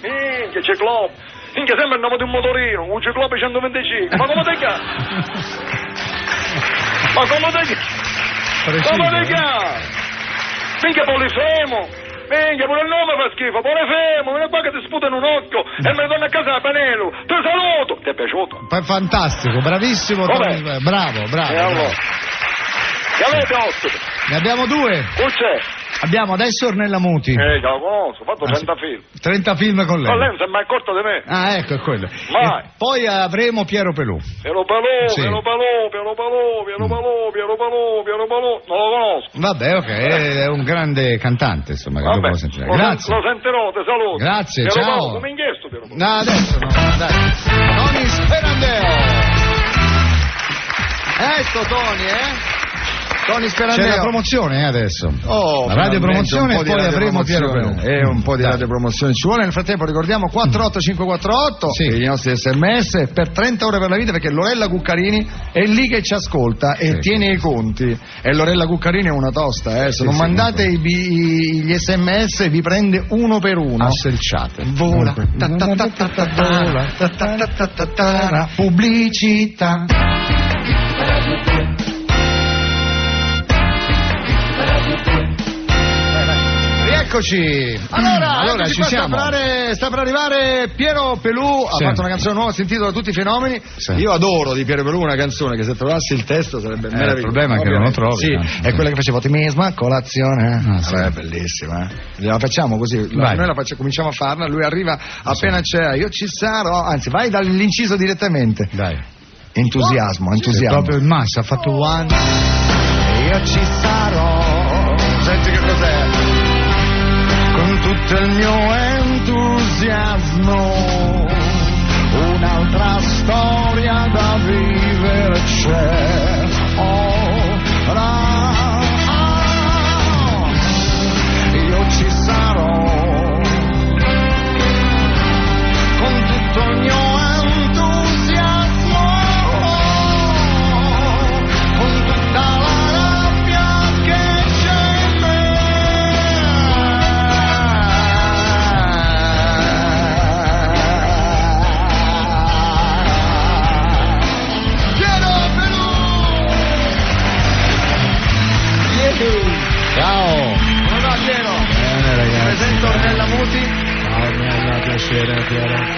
Minchia, Ciclope. Minchia, sembra il nome di un motorino, un Ciclope 125. Ma come te chiami? Come te chiami? Minchia, Polifemo. Minchia, pure il nome fa schifo. Polifemo, vieni qua che ti sputa in un occhio e me ne torno a casa da Penelo. Ti saluto. Ti è piaciuto? Fantastico, bravissimo. Bravo. E allora? Che avete ospite? Ne abbiamo 2. Chi c'è? Abbiamo adesso Ornella Muti. Che la conosco, ho fatto 30 film. 30 film con lei. Ma lei non si è mai accorta di me. Ecco, è quello. Mai. Poi avremo Piero Pelù. Piero Pelù. Non lo conosco. Vabbè, ok, è un grande cantante, insomma, che lo può sentire. Grazie. Lo sentirò, ti saluto. Grazie, Piero ciao. Pelù, come inghesto Piero Pelù? No, adesso no, dai. Tony Sperandeo. Ecco Tony, Tony Sperandeo. C'è la promozione adesso. La radiopromozione e poi avremo Piero Pelù. E un po' di radiopromozione ci vuole. Nel frattempo ricordiamo 48548 i nostri sms per 30 ore per la vita, perché Lorella Cuccarini è lì che ci ascolta e tiene i conti. E Lorella Cuccarini è una tosta, se non mandate gli sms vi prende uno per uno. Asselciate. Vola. Pubblicità. Eccoci. Allora ci siamo. Sta per arrivare Piero Pelù, ha fatto una canzone nuova, si intitola Tutti i fenomeni. Io adoro di Piero Pelù una canzone che se trovassi il testo sarebbe meraviglioso. Il problema è che non lo trovi. Sì, è quella che facevo ottimismo a colazione. È bellissima. La facciamo così, noi cominciamo a farla, lui arriva appena c'è, io ci sarò, anzi vai dall'inciso direttamente. Dai. Entusiasmo. Proprio in massa, ha fatto one. Io ci sarò. Senti che cos'è? Con tutto il mio entusiasmo, un'altra storia da vivere c'è. Io ci sarò, con tutto il mio entusiasmo, con tutta la rabbia che c'è in me. Ciao. Come va Piero? Bene ragazzi. Presento Ornella Muti. Ciao, piacere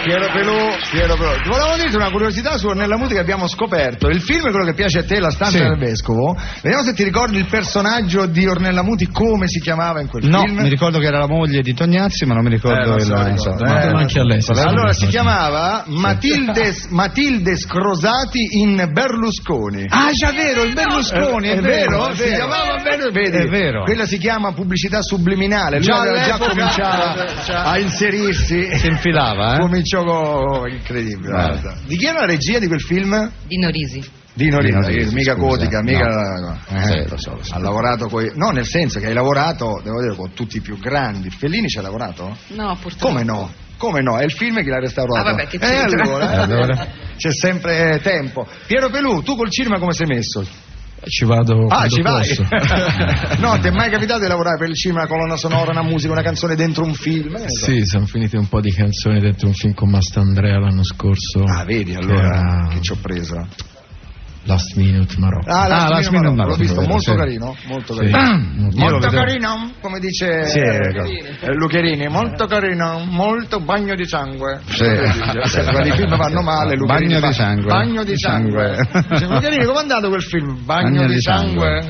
Piero Pelù. Ti volevo dire una curiosità su Ornella Muti che abbiamo scoperto. Il film è quello che piace a te, La stanza del vescovo. Vediamo se ti ricordi il personaggio di Ornella Muti, come si chiamava in quel film. No, mi ricordo che era la moglie di Tognazzi, ma non mi ricordo anche a lei. Allora si chiamava Matilde Scrosati in Berlusconi. Ah, già vero, il Berlusconi, è vero. Si chiamava Berlusconi. È vero. Quella si chiama pubblicità subliminale. Lui aveva già cominciato a inserirsi. Si infilava, Cominciò Oh, incredibile. Guarda. Di chi è la regia di quel film? Di Norisi. Dino Risi, mica Cotica, mica no. Lo so. Ha lavorato no, nel senso che hai lavorato, devo dire, con tutti i più grandi. Fellini ci ha lavorato? No, purtroppo. Come no? Come no? È il film che l'ha restaurato. Vabbè, che c'entra? Allora. C'è sempre tempo. Piero Pelù, tu col cinema come sei messo? Ci vado. Ci vai? No, ti è mai capitato di lavorare per il cinema, una colonna sonora, una musica, una canzone dentro un film? Sì, sono finite un po' di canzoni dentro un film con Mastandrea l'anno scorso. Ah, vedi allora che ci ho preso. Last Minute Marocco. Last Minute Marocco. L'ho visto, molto carino, molto carino. Molto carino, come dice Lucherini, molto carino, molto bagno di sangue. Quando i film vanno male, Bagno di sangue. Bagno di sangue. Lucherini, com'è andato quel film? Bagno di sangue.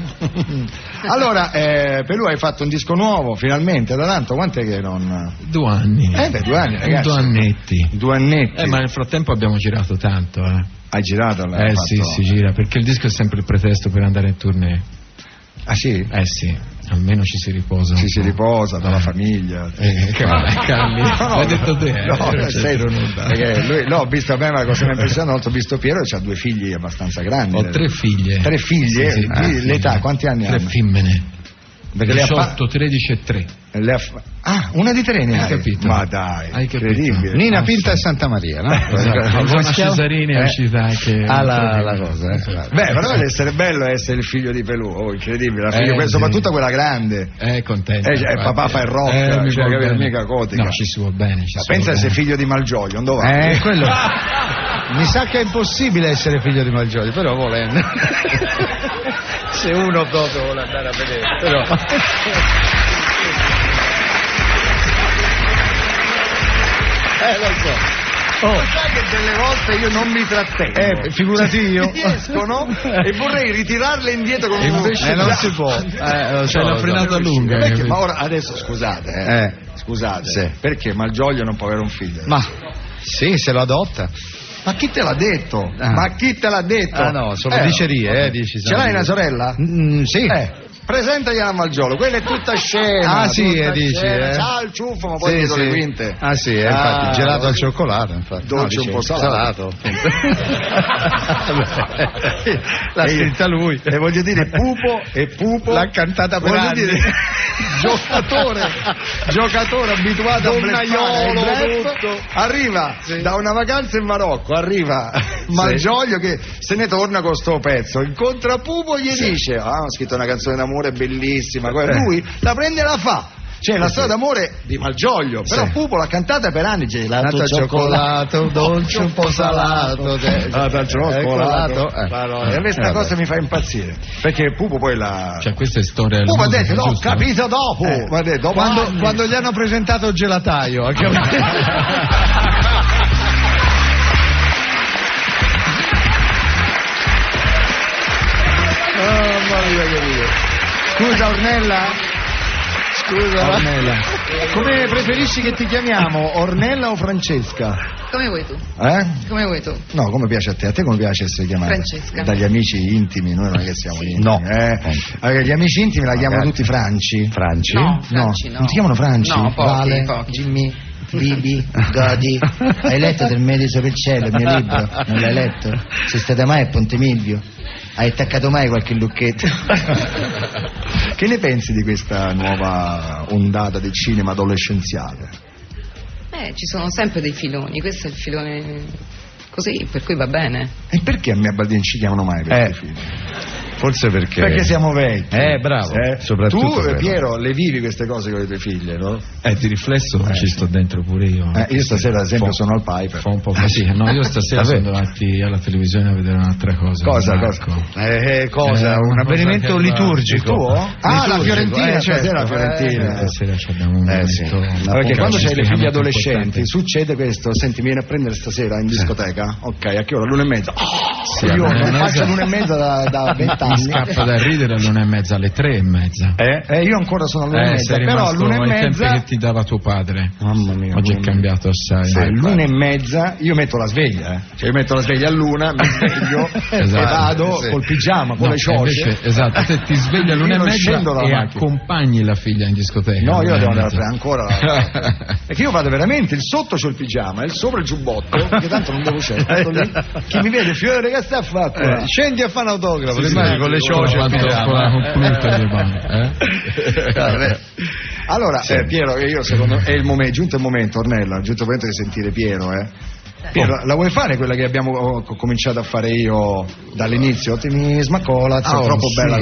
Allora, Pelù, hai fatto un disco nuovo, finalmente, da tanto, quant'è che non... 2 anni. 2 anni, ragazzi. 2 annetti. 2 annetti. Ma nel frattempo abbiamo girato tanto, Hai girato? Sì, si gira, perché il disco è sempre il pretesto per andare in tournée. Ah sì? Sì, almeno ci si riposa. Si riposa dalla famiglia. Calmi, l'hai detto te. Perché lui, ho visto a me una cosa mi impressiona molto, ho visto Piero che ha 2 figli abbastanza grandi. Ho 3 figlie. 3 figlie? Sì, l'età, quanti anni 3 hanno? 3 femmine. 18, 13 e 3. Una di 3 ne hai? Capito? Ma dai, hai incredibile. Nina Pinta e Santa Maria, no? Una Cesarini è uscita anche la cosa. Beh, però deve essere bello essere il figlio di Pelù, incredibile, soprattutto quella grande. Contento. Papà fa il rock, mica Cotica. No, ci si vuole bene. Pensa a essere figlio di Malgioglio, non dove quello. Mi sa che è impossibile essere figlio di Malgioglio, però volendo. Se uno proprio vuole andare a vedere, però. Lo so. Sai che delle volte io non mi trattengo. Figurati io. Riescono e vorrei ritirarle indietro con invece non si può. C'è la frenata lunga. Ma ora adesso scusate, perché Malgioglio non può avere un figlio? Ma sì, se lo adotta. Ma chi te l'ha detto? Ma chi te l'ha detto? Ah no, sono dicerie, dici. Ce l'hai una sorella? Sì. Presentagliela a Malgioglio, quella è tutta scema. Ah sì, dici. C'ha il ciuffo, ma poi dietro le quinte. Ah sì, infatti, gelato al cioccolato, infatti. Dolce un po' salato. L'ha scritta lui. E voglio dire, Pupo l'ha cantata per anni. Dire, giocatore abituato a bleffare, arriva da una vacanza in Marocco, arriva Malgioglio che se ne torna con sto pezzo, incontra Pupo e gli dice ho scritto una canzone d'amore bellissima, lui la prende e la fa. Cioè la storia d'amore di Malgioglio, però Pupo l'ha cantata per anni, gelato al cioccolato, dolce un po' salato, al cioccolato. E a me sta cosa mi fa impazzire, perché Pupo poi la... Cioè questa è storia... Pupo ha detto, ho capito dopo. Quando gli hanno presentato il gelataio, Scusa Ornella. Come preferisci che ti chiamiamo? Ornella o Francesca? Come vuoi tu? Come vuoi tu? No, come piace a te? A te come piace essere chiamata? Francesca. Dagli amici intimi, noi non è che siamo intimi. No. Gli amici intimi la chiamano tutti Franci. Franci? No, Franci no. Non ti chiamano Franci? No, Vale, pochi. Jimmy, Bibi, Godi. Hai letto del Medico per il cielo, il mio libro? Non l'hai letto? Sei stata mai a Ponte Milvio? Hai attaccato mai qualche lucchetto? Che ne pensi di questa nuova ondata di cinema adolescenziale? Ci sono sempre dei filoni, questo è il filone così, per cui va bene. E perché a me a Baldini ci chiamano mai questi film? Forse perché siamo vecchi. Bravo. Soprattutto tu, Piero, le vivi queste cose con le tue figlie, no? Di riflesso ci sto dentro pure io. Io stasera, ad esempio, sono al Piper. Fa un po' così. No, io stasera sono davanti alla televisione a vedere un'altra cosa. Cosa? Un avvenimento liturgico. Tuo? La Fiorentina, la Fiorentina. Stasera abbiamo un momento. Perché quando c'hai le figlie adolescenti succede questo. Senti, mi vieni a prendere stasera in discoteca? Ok, a che ora? L'1:30. Sì, io non faccio l'1:30 da 20 anni. Mi scappa da ridere all'1:30 alle 3:30. Io ancora sono all'1:30, però all'1:30 ai tempi che ti dava tuo padre. Mamma mia. Oggi è cambiato assai. Sì, all'1:30 io metto la sveglia, cioè io metto la sveglia all'1, mi sveglio e vado col pigiama, con le ciocce. Esatto, te ti svegli all'1:30 e accompagni la figlia in discoteca. No, io devo andare ancora. Perché io vado veramente, il sotto c'ho il pigiama e il sopra il giubbotto, perché tanto non devo uscire. Chi mi vede, fiore, che sta a fare? Scendi a fare un autografo, con le ciocce con allora, Piero, io secondo me è giunto il momento, Ornella, è giunto il momento di sentire Piero, Piero, la vuoi fare quella che abbiamo cominciato a fare io dall'inizio? Ti mi smaccola, troppo bella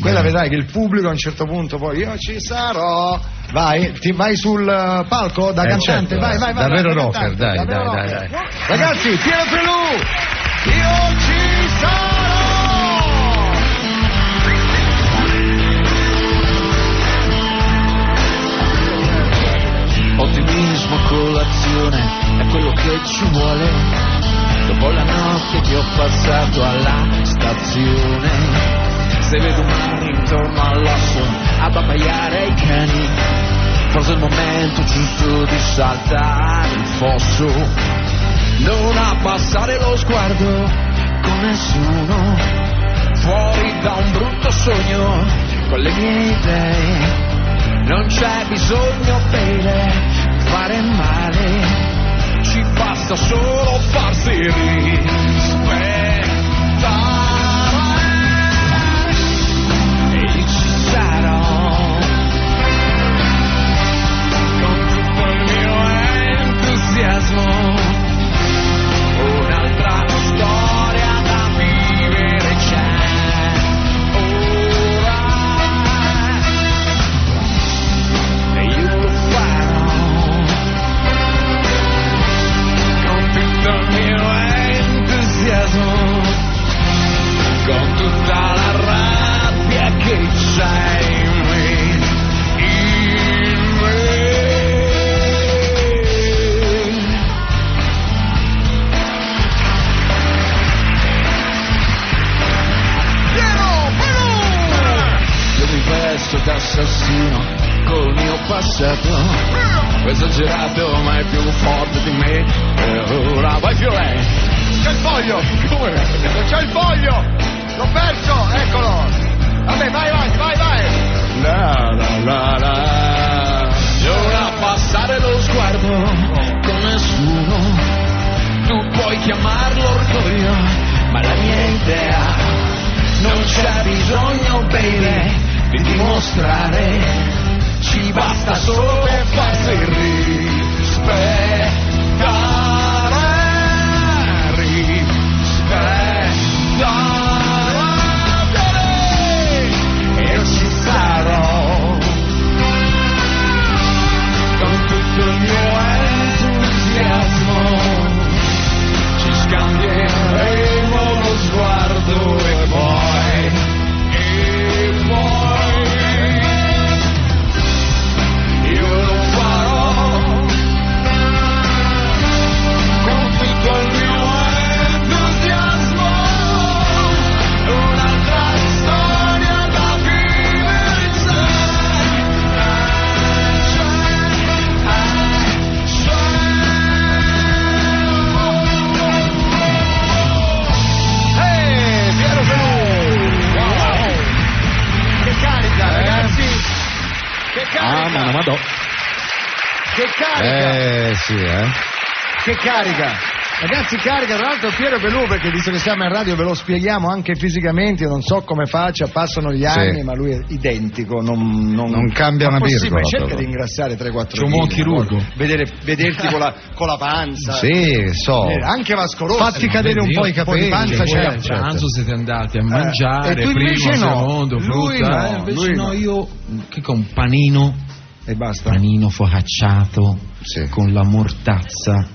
quella vedrai che il pubblico a un certo punto poi io ci sarò. Vai sul palco da cantante, vai. Davvero rocker, dai. Ragazzi, Piero Pelù, io ci sarò. Ottimismo, colazione, è quello che ci vuole. Dopo la notte che ho passato alla stazione, se vedo un mare intorno all'osso a babbaiare i cani, forse è il momento giusto di saltare il fosso, non abbassare lo sguardo con nessuno, fuori da un brutto sogno con le mie idee. Non c'è bisogno, baby, fare male, ci basta solo farsi rispettare. E ci sarò con tutto il mio entusiasmo, un'altra storia da vivere c'è. Con tutta la rabbia che c'è in me. Io mi vesto da assassino col mio passato, esagerato ma è più forte di me, e ora vai più lei. C'è il foglio! Come? C'è il foglio! L'ho perso! Eccolo! Vabbè, vai! La. Non abbassare lo sguardo con nessuno, tu puoi chiamarlo orgoglio, ma la mia idea non c'è bisogno, baby, di dimostrare, ci basta solo per farsi rispettare. E ci sarò con tutto il mio entusiasmo, ci scambieremo lo sguardo e poi io lo farò con tutto il mio entusiasmo, un'altra storia da vivere Piero Pelù! Wow! Che carica, ragazzi! Che carica! Madò! Che carica! Sì, Che carica! Ragazzi, carica, tra l'altro Piero Pelù, perché visto che siamo in radio ve lo spieghiamo anche fisicamente, io non so come faccia, passano gli anni, ma lui è identico, non cambia una virgola. Cerca di ingrassare 3-4 C'è un buon chirurgo. Vederti con la panza. Sì, anche Vasco Rossi. Fatti cadere un po' i capelli. Un po' di panza a pranzo siete andati a mangiare, e tu invece primo, no. secondo, frutta. Lui no. Io che con un panino e basta. Panino focacciato con la mortazza.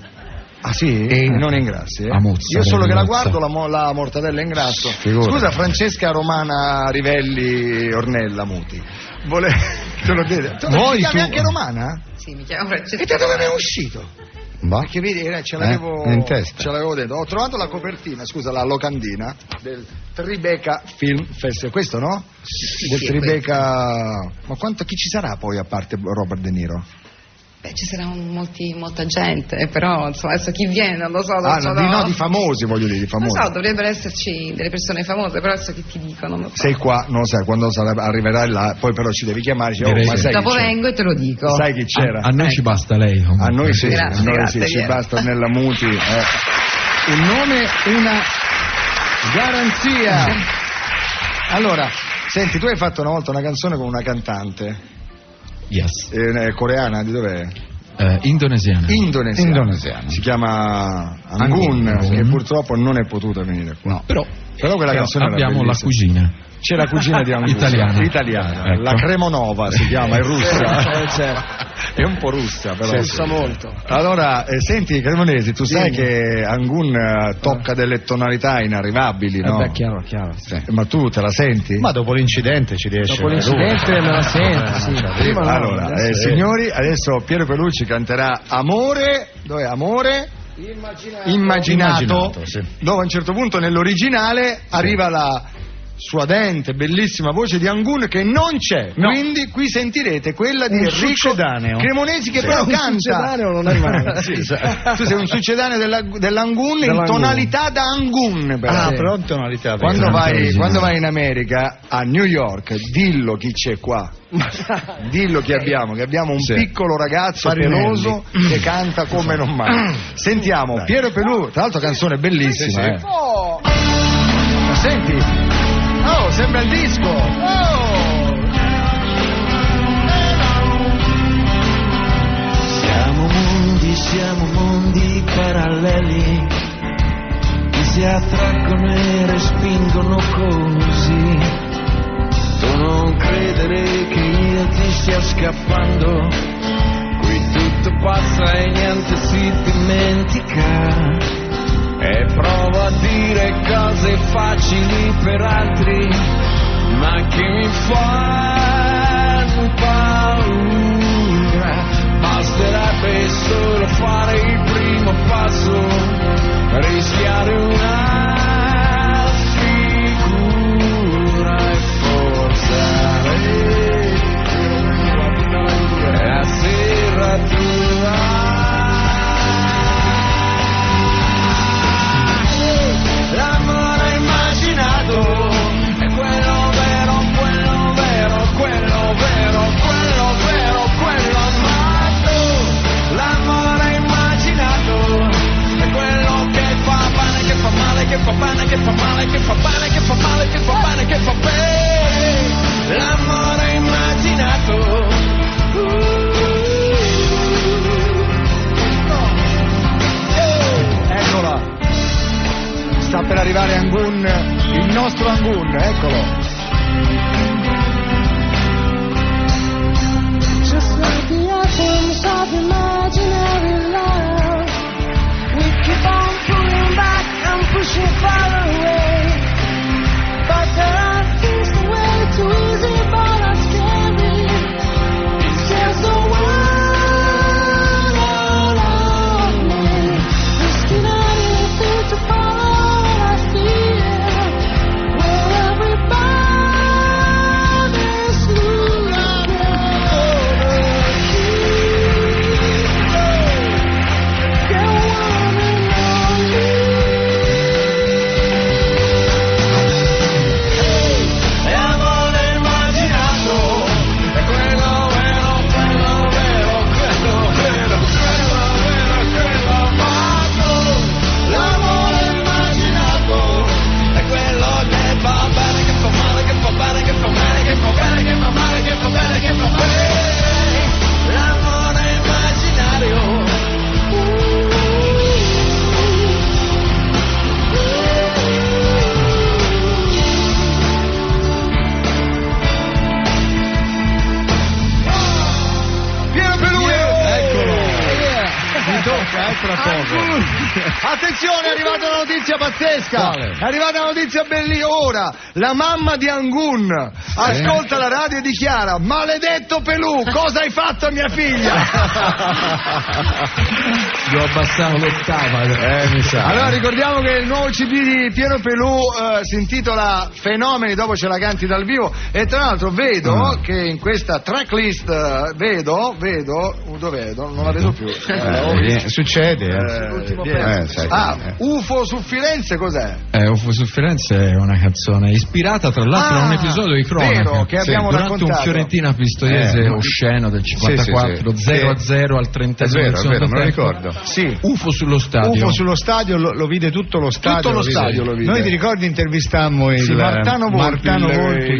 Ah sì? E non ingrassi, Io solo che la guardo la mortadella in grasso. Scusa, Francesca Romana Rivelli Ornella Muti. Te lo chiedi? Tu ti chiami anche Romana? Sì, mi chiamo Francesca. E da dove ne è uscito? Perché vedi, ce l'avevo in testa. Ce l'avevo dentro. Ho trovato la copertina, scusa, la locandina del Tribeca Film Festival. Questo, no? Sì, del Tribeca. Ma chi ci sarà poi a parte Robert De Niro? Beh, ci sarà molta gente, però insomma, adesso chi viene non lo so. Di famosi, voglio dire, di famosi. Non so, dovrebbero esserci delle persone famose, però adesso che ti dicono. Non so. Sei qua, non lo sai, quando arriverai là, poi però ci devi chiamare. Ma sai dopo vengo e te lo dico. Sai chi c'era? A noi ci basta lei. A noi sì, grazie, ci basta Nella Muti. Un nome, una garanzia. Allora, senti, tu hai fatto una volta una canzone con una cantante. Yes. Coreana, di dov'è? Indonesiana. Si chiama Angun, che purtroppo non è potuta venire qua. No. Però quella canzone abbiamo la cugina. C'è la cugina di Angun. Italiana. Ecco. La Cremonova si chiama, è russa. È un po' russa, però. Russa molto. Allora, senti, Cremonesi, tu sai che Angun tocca delle tonalità inarrivabili, no? Beh, chiaro. Sì. Ma tu te la senti? Ma dopo l'incidente ci riesce. Dopo l'incidente me la sento, sì. Allora, signori, adesso Piero Pelucci canterà Amore. Dov'è Amore? Immaginato. Sì. Dove a un certo punto nell'originale arriva la suadente, bellissima voce di Angun che non c'è, quindi qui sentirete quella di Enrico Cremonesi che però canta. Un succedaneo non è male. Tu sei un succedaneo dell'Angun in tonalità da Angun. Però in tonalità. Quando vai in America, a New York, dillo chi c'è qua. Dillo che abbiamo un piccolo ragazzo peloso che canta come non mai. Sentiamo Piero Pelù, tra l'altro canzone bellissima. Senti. Oh, sembra il disco! Siamo mondi paralleli che si attraggono e respingono così. Tu non credere che io ti stia scappando, qui tutto passa e niente si dimentica. E provo a dire cose facili per altri, ma che mi fanno paura. Basterebbe solo fare il primo passo, rischiare una figura e forzare la serratura. L'amore immaginato è quello vero, quello vero, quello vero, quello vero, quello amato. L'amore immaginato è quello che fa bene, che fa male, che fa bene, che fa male, che fa bene, che fa male, che fa bene, che fa bene. L'amore immaginato. Eccola. Sta per arrivare Angun, il nostro Angun, eccolo. Just like the atoms of imaginary love, we keep on pulling back and pushing far away. But there are things the way too easy but not scary. It's just the world around me. Risking anything to follow. notizia pazzesca. Quale? È arrivata una notizia bellissima. Ora, la mamma di Angun ascolta la radio e dichiara: maledetto Pelù, cosa hai fatto a mia figlia? Devo abbassare l'ottava. Mi sa. Allora ricordiamo che il nuovo CD di Piero Pelù si intitola Fenomeni, dopo ce la canti dal vivo. E tra l'altro vedo che in questa tracklist dov'è? Non la vedo più. Succede. UFO su Firenze cos'è? UFO su Firenze è una canzone ispirata tra l'altro a un episodio di cronaca. Vero, che abbiamo durante raccontato. un Fiorentina Pistoiese osceno del 54, 0-0 al 30 È vero, me lo ricordo. Sì. UFO sullo stadio. UFO sullo stadio lo vide tutto lo stadio. Tutto lo stadio lo vide. Noi ti ricordi intervistammo il Martano Volpi,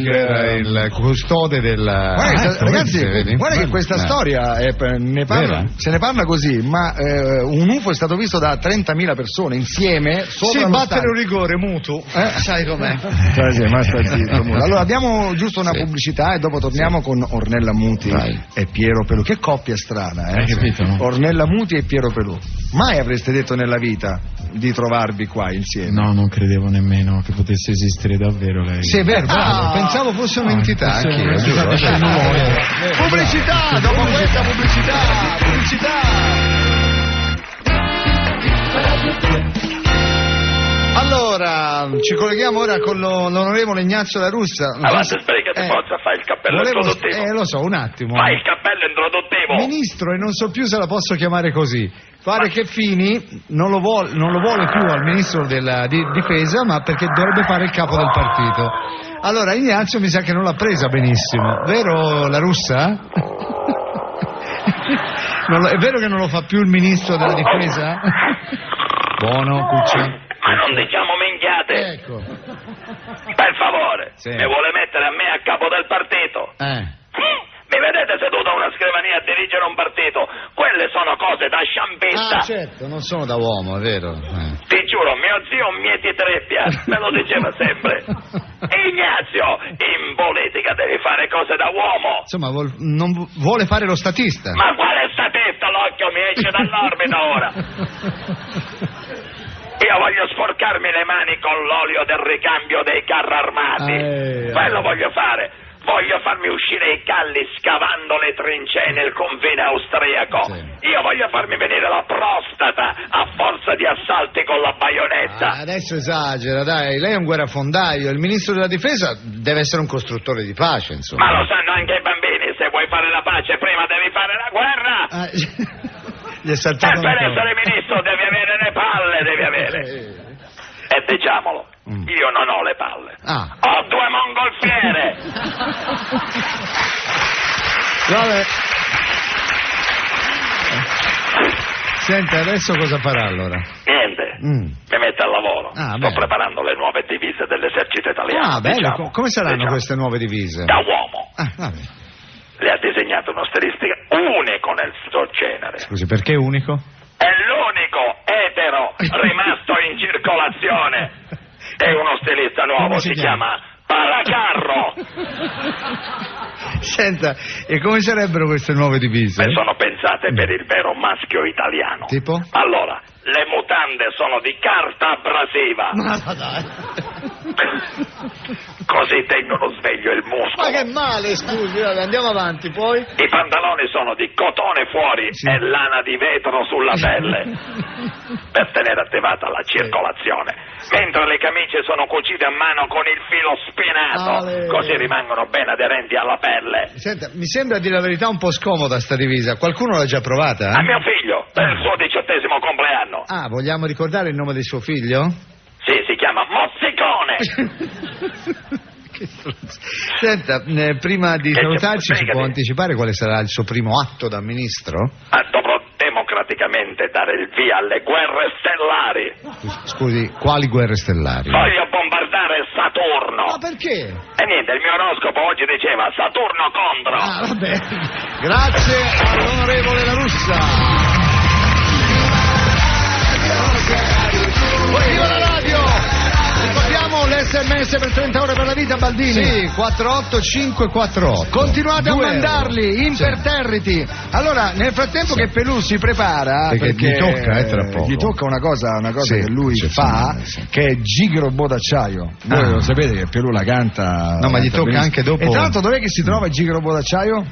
che era il custode del. Ragazzi, guarda che questa storia se ne parla così, ma un UFO è stato visto da 30.000 persone insieme sopra lo battere stadio. un rigore mutuo. Sai com'è? Ma sta zitto. Allora abbiamo giusto una pubblicità e dopo torniamo con Ornella Muti e Piero Pelù. Che coppia strana, Hai capito, no? Ornella Muti e Piero Pelù. Mai avreste detto nella vita di trovarvi qua insieme? No, non credevo nemmeno che potesse esistere davvero lei. Sì, è vero, pensavo fosse un'entità. Pubblicità, dopo questa pubblicità. Allora, ci colleghiamo ora con l'onorevole Ignazio La Russa. Avanti, spiega, ti possa fare il cappello introduttivo. Lo so, un attimo. Fai il cappello introduttivo. Ministro, e non so più se la posso chiamare così. Pare che Fini non lo vuole più al ministro della difesa, ma perché dovrebbe fare il capo del partito. Allora Ignazio mi sa che non l'ha presa benissimo, vero La Russa? È vero che non lo fa più il ministro della difesa? Buono, Cuccia. Ma non diciamo minchiate. Ecco. Per favore, Sì. mi vuole mettere a me a capo del partito? Mi vedete seduto a una scrivania a dirigere un partito? Quelle sono cose da sciampista. Certo, non sono da uomo, è vero. Ti giuro, mio zio Mieti Trebbia me lo diceva sempre. Ignazio, in politica devi fare cose da uomo. Insomma, non vuole fare lo statista. Ma quale statista, l'occhio mi esce dall'orbita ora. Io voglio sporcarmi le mani con l'olio del ricambio dei carri armati. Quello voglio fare. Voglio farmi uscire i calli scavando le trincee nel confine austriaco. Sì. Io voglio farmi venire la prostata a forza di assalti con la baionetta. Adesso esagera, dai, lei è un guerrafondaio, il ministro della difesa deve essere un costruttore di pace, insomma. Ma lo sanno anche i bambini, se vuoi fare la pace prima devi fare la guerra. Gli è saltato per ancora. essere ministro devi avere le palle, devi avere. E diciamolo, io non ho le palle. Ho 2 mongolfiere. Vabbè. Senta, adesso cosa farà allora? Niente, mi metto al lavoro. Sto preparando le nuove divise dell'esercito italiano. Bello, diciamo. come saranno queste nuove divise? Da uomo. Vabbè. Le ha disegnato uno stilista unico nel suo genere. Scusi, perché unico? È l'unico etero rimasto in circolazione. È uno stilista nuovo, si chiama Paracarro. Senta, e come sarebbero queste nuove divise? Sono pensate per il vero maschio italiano. Tipo? Allora, le mutande sono di carta abrasiva. Ma dai. Così tengono sveglio il muscolo. Ma che male, scusi, andiamo avanti, poi? I pantaloni sono di cotone fuori e lana di vetro sulla pelle per tenere attivata la circolazione, mentre le camicie sono cucite a mano con il filo spinato, così rimangono ben aderenti alla pelle. Senta, mi sembra, a dire la verità, un po' scomoda sta divisa. Qualcuno l'ha già provata? A mio figlio, per il suo 18° compleanno. Vogliamo ricordare il nome del suo figlio? Sì, si chiama Mozzicone. Senta, prima di salutarci ci può anticipare quale sarà il suo primo atto da ministro? Dovrò democraticamente dare il via alle guerre stellari. Scusi, quali guerre stellari? Voglio bombardare Saturno. Ma perché? E niente, il mio oroscopo oggi diceva Saturno contro. Vabbè. Grazie all'onorevole La Russa. Viva la radio! Ricordiamo SMS per 30 ore per la vita, Baldini. Sì, 48548. Continuate a mandarli imperterriti. Allora, nel frattempo che Pelù si prepara, perché gli tocca tra poco. Gli tocca una cosa che lui fa, che è Gigobò d'acciaio. Voi lo sapete che Pelù la canta. No, ma gli tocca anche dopo. E tra l'altro dov'è che si trova Gigobò d'acciaio?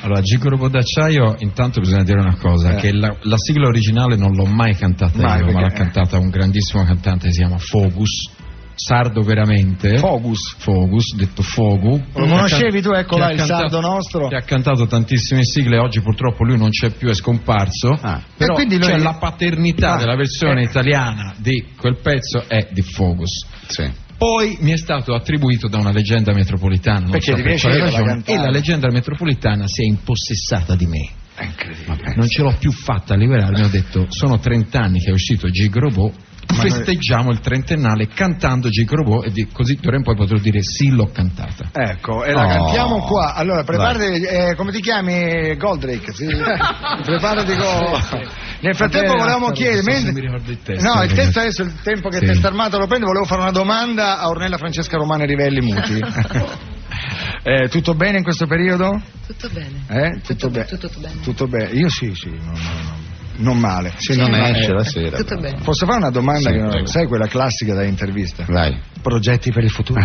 Allora, Gigobò d'acciaio, intanto bisogna dire una cosa, che la sigla originale non l'ho mai cantata io, ma l'ha cantata un grandissimo cantante che si chiama Fogus, sardo veramente. Fogus, detto Fogu. Lo conoscevi tu? Ecco là il sardo nostro. Che ha cantato tantissime sigle, oggi purtroppo lui non c'è più, è scomparso. Però quindi c'è la paternità della versione italiana di quel pezzo è di Fogus. Sì. Poi mi è stato attribuito da una leggenda metropolitana, non so per quale ragione, e la leggenda metropolitana si è impossessata di me. Non ce l'ho più fatta a liberarmi, ho detto sono 30 anni che è uscito Gigobò, festeggiamo il trentennale cantando Gigobò e così d'ora in poi potrò dire sì, l'ho cantata. Ecco, e la cantiamo qua. Allora, preparati, come ti chiami? Goldrake, sì. Preparati con... Nel frattempo volevamo chiedere, mi ricordo il testo. No, il testo adesso, il tempo che Testa Armata lo prende, volevo fare una domanda a Ornella Francesca Romana Rivelli Muti. Tutto bene in questo periodo? Tutto bene. Tutto bene. bene. Tutto bene. Io sì, non male. Se non esce la sera. Tutto bene. Posso fare una domanda sai quella classica da intervista? Vai. Progetti per il futuro.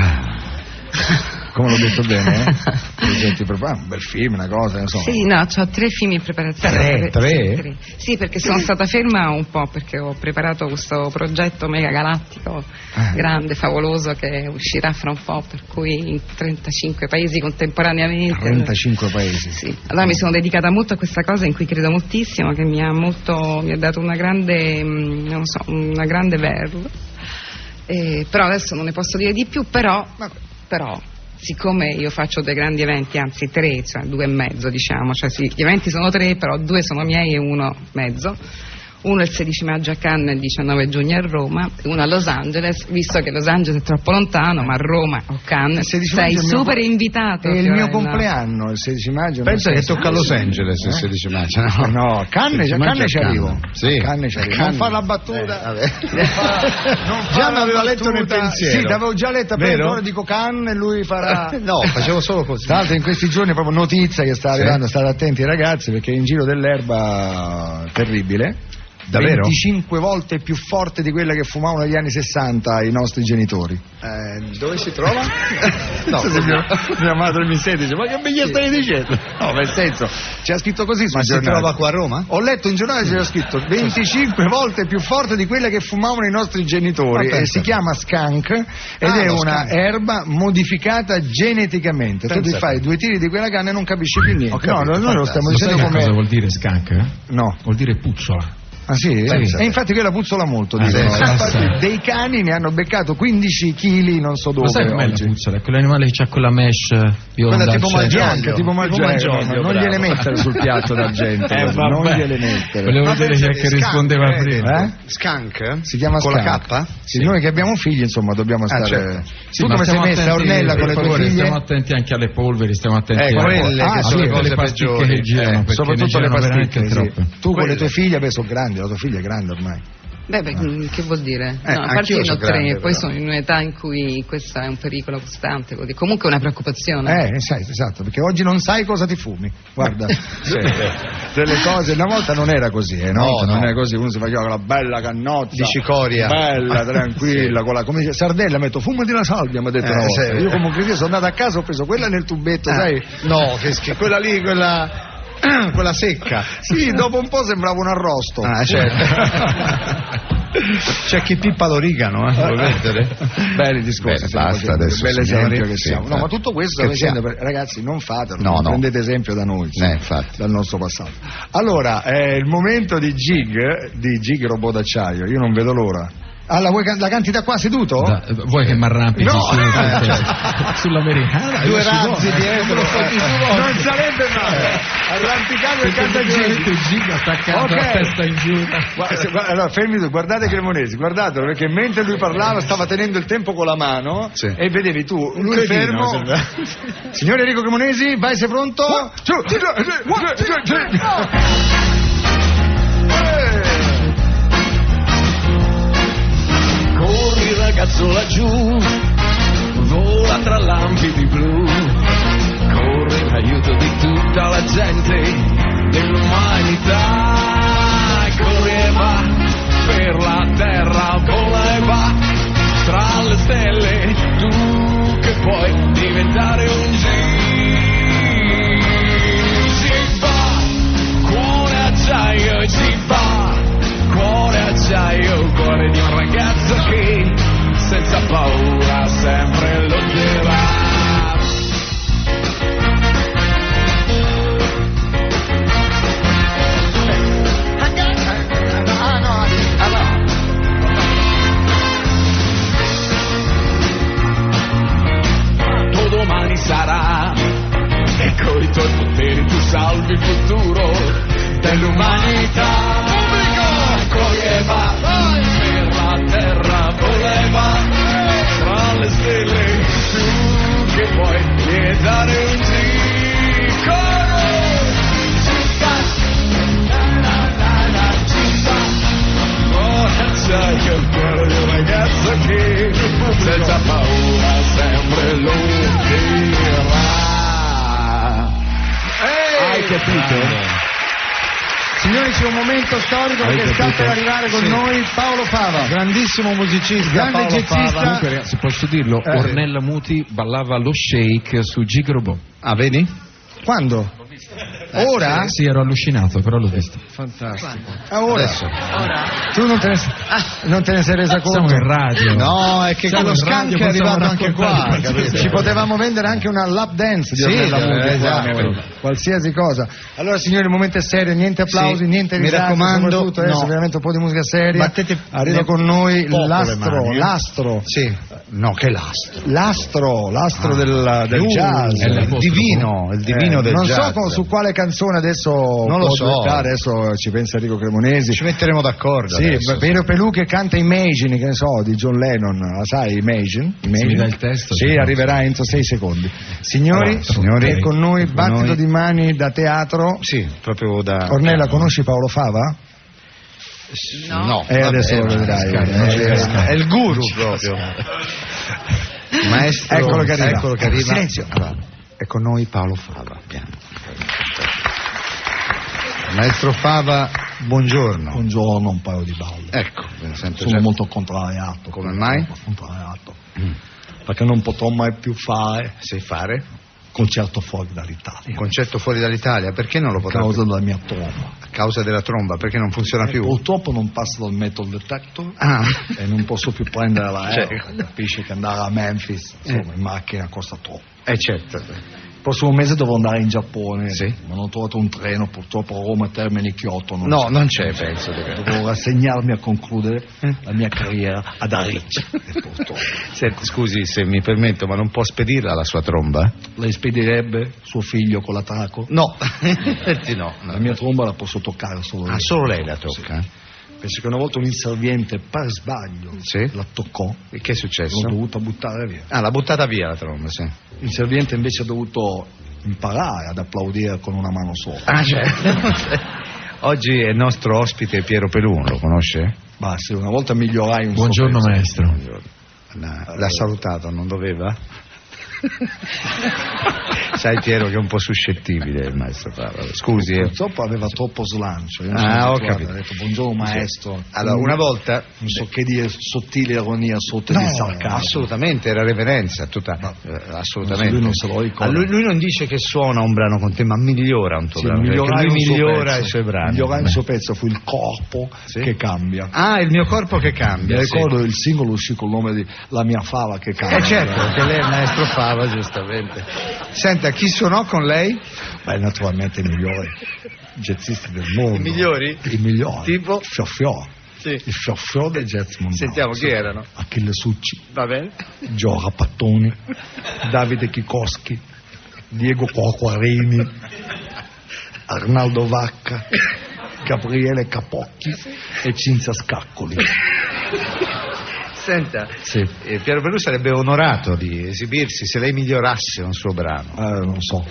Come l'ho detto bene, Progetti per un bel film, una cosa, insomma. Sì, no, ho 3 film in preparazione. Tre? Sì, perché sono stata ferma un po' perché ho preparato questo progetto mega galattico, grande, favoloso, che uscirà fra un po', per cui in 35 paesi contemporaneamente. 35 paesi? Sì. Allora mi sono dedicata molto a questa cosa in cui credo moltissimo, che mi ha dato una grande, una grande verve. Però adesso non ne posso dire di più, però siccome io faccio dei grandi eventi, anzi 3, cioè 2 e mezzo, diciamo, cioè sì, gli eventi sono 3, però 2 sono miei e 1 mezzo. Uno il 16 maggio a Cannes e il 19 giugno a Roma, uno a Los Angeles, visto che Los Angeles è troppo lontano, ma a Roma o Cannes sei super invitato. È il mio compleanno, il 16 maggio. Pensa che tocca a Los Angeles il 16 maggio. No, Cannes ci arrivo. Sì. Non fa la battuta. Già mi aveva letto nel pensiero. Sì, l'avevo già letta, però dico Cannes e lui farà. No, facevo solo così. Tra l'altro in questi giorni proprio notizia che sta arrivando, state attenti ragazzi, perché in giro dell'erba terribile. Davvero? 25 volte più forte di quella che fumavano negli anni 60 i nostri genitori. Dove si trova? No, mia madre mi sente e dice: ma che mi stai dicendo? No, nel senso, c'era scritto così sul giornale. Si trova qua a Roma? Ho letto in giornale, c'era scritto 25 volte più forte di quella che fumavano i nostri genitori, e si chiama skunk ed è una erba modificata geneticamente. Tu ti fai 2 tiri di quella canna e non capisci più niente. No, noi lo stiamo dicendo come. Cosa vuol dire skunk? No. Vuol dire puzzola. Ah sì? E infatti quella puzzola molto, dicono. Infatti dei cani ne hanno beccato 15 kg non so dove. Ma sai com'è la puzzola? È quell'animale che ha quella mesh bionda. Quella tipo malgianca, tipo malgianca. Non gliele mettere sul piatto d'argento. Non gliele mettere. Volevo vedere che rispondeva prima. Skunk? Si chiama con skunk. La K? Sì, noi che abbiamo figli, insomma, dobbiamo stare. Certo. Tu come sei messa, Ornella, con le tue figlie? Stiamo attenti anche alle polveri, stiamo attenti a quelle che sono le cose pasticche che girano, soprattutto le pasticche. Tu con le tue figlie, sono grandi, la tua figlia è grande ormai. Che vuol dire? No, a parte io ho 3, poi sono in un'età in cui questo è un pericolo costante, comunque è una preoccupazione. Esatto, perché oggi non sai cosa ti fumi. Guarda, delle cose, una volta non era così, non era così, uno si faceva con la bella cannozza di cicoria, bella, tranquilla, con la come dice, sardella, metto fumati la salvia, mi ha detto una volta. Io comunque sono andato a casa, ho preso quella nel tubetto, sai? No, che quella lì, quella secca. Sì, dopo un po' sembrava un arrosto. Certo. C'è chi pippa l'origano, vuoi mettere? Belli discorsi. Basta adesso. Bell'esempio che siamo. No, ma tutto questo dicendo, ragazzi, non fatelo, non prendete esempio da noi, dal nostro passato. Allora, è il momento di Gigobò d'acciaio, io non vedo l'ora. La canti da qua seduto? Vuoi che mi arrampichi sull'americana? 2 razzi dietro. Non sarebbe male. Arrampicato il Giga attaccato la testa in giù. Allora fermi tu, guardate Cremonesi, guardatelo, perché mentre lui parlava stava tenendo il tempo con la mano e vedevi tu, lui fermo. Signore Enrico Cremonesi, vai, sei pronto? Corri ragazzo laggiù, dare un ci va, cuore acciaio, ci va, cuore acciaio, cuore di un ragazzo che senza paura sempre lotterà. Domani sarà e coi tuoi poteri tu salvi il futuro dell'umanità. Correva per la terra, voleva tra le stelle, tu che puoi chiedere un coro. C'è il cuore di un ragazzo che senza paura sempre lo dirà. Hai capito? Signori, c'è un momento storico perché sta per arrivare con noi Paolo Fava, grandissimo musicista, grande jazzista. Comunque, se posso dirlo, Ornella Muti ballava lo shake su Gigrobo. Ah, vedi? Quando? Ora? Sì, ero allucinato, però l'ho visto. Fantastico. Ora? Tu non te ne sei resa conto? Siamo in radio. No, è che quello scank è arrivato anche qua. Ci potevamo vendere anche una lap dance di Ornella Muti, esatto. Qualsiasi cosa. Allora signori, il momento è serio, niente applausi, niente risate, mi raccomando, soprattutto adesso veramente un po' di musica seria. Arriva con noi l'astro. Sì. No, che l'astro del jazz, il divino del non jazz. Non so su quale canzone adesso non lo so. Adesso ci pensa Enrico Cremonesi. Ci metteremo d'accordo. Sì, Piero Pelù che canta Imagine, che ne so, di John Lennon, la sai, Imagine? Mi dà il testo. Sì, arriverà entro 6 secondi. Signori, è con noi battito di mani da teatro. Sì, proprio da. Ornella, conosci Paolo Fava? No. Adesso lo vedrai. È il guru proprio. Maestro, eccolo che arriva. Silenzio. Allora, è con noi Paolo Fava. Piano. Maestro Fava, buongiorno. Buongiorno, un paio di balle. Ecco, sono molto contrariato. Come mai? Contrariato. Perché non potrò mai più fare. Sai fare? Concerto fuori dall'Italia. Un concerto fuori dall'Italia? Perché non lo potrà? A causa della mia tromba. A causa della tromba? Perché non funziona più? Purtroppo non passa dal metal detector e non posso più prendere l'aereo. Capisci che andare a Memphis insomma, in macchina costa troppo. Certo. Il prossimo mese devo andare in Giappone, sì. Ma non ho trovato un treno, purtroppo Roma Termini Kyoto. Non c'è, penso. Devo rassegnarmi a concludere la mia carriera ad Aric. Senti, scusi se mi permetto, ma non può spedirla la sua tromba? Lei spedirebbe suo figlio con la traco? No, no. La mia tromba la posso toccare solo io. Solo lei la tocca? Sì. Penso che una volta un inserviente per sbaglio la toccò. E che è successo? L'ho dovuta buttare via. L'ha buttata via la tromba, sì. L'inserviente invece ha dovuto imparare ad applaudire con una mano sola. Certo. Oggi è il nostro ospite Piero Pelù, lo conosce? Ma sì, una volta migliorai un Buongiorno maestro. Buongiorno. L'ha salutato, non doveva? Sai Piero che è un po' suscettibile il maestro Fava. Scusi. Purtroppo aveva troppo slancio. Ho capito. Ha detto buongiorno maestro. Sì. Allora una volta non so che dire, sottile ironia sotto di sarcasmo. Assolutamente, era reverenza tutta. Assolutamente. Lui non se lo ricorda. Lui non dice che suona un brano con te, ma migliora un tuo brano. Lui migliora i suoi brani. Migliorare il suo pezzo fu il corpo che cambia. Il mio corpo che cambia. Mi ricordo il singolo uscì col nome di La mia fava che cambia. Certo, perché lei è il maestro Fava, giustamente. Senta, chi suonò con lei? Beh, naturalmente i migliori jazzisti del mondo. I migliori? I migliori. Tipo? Fior. Sì. Il fior del jazz mondiale. Sentiamo chi erano. Achille Succi. Va bene. Gio Rapattoni. Davide Chikoschi. Diego Quacquarini. Arnaldo Vacca. Gabriele Capocchi e Cinzia Scaccoli. Senta, Piero Pelù sarebbe onorato di esibirsi se lei migliorasse un suo brano. Non so,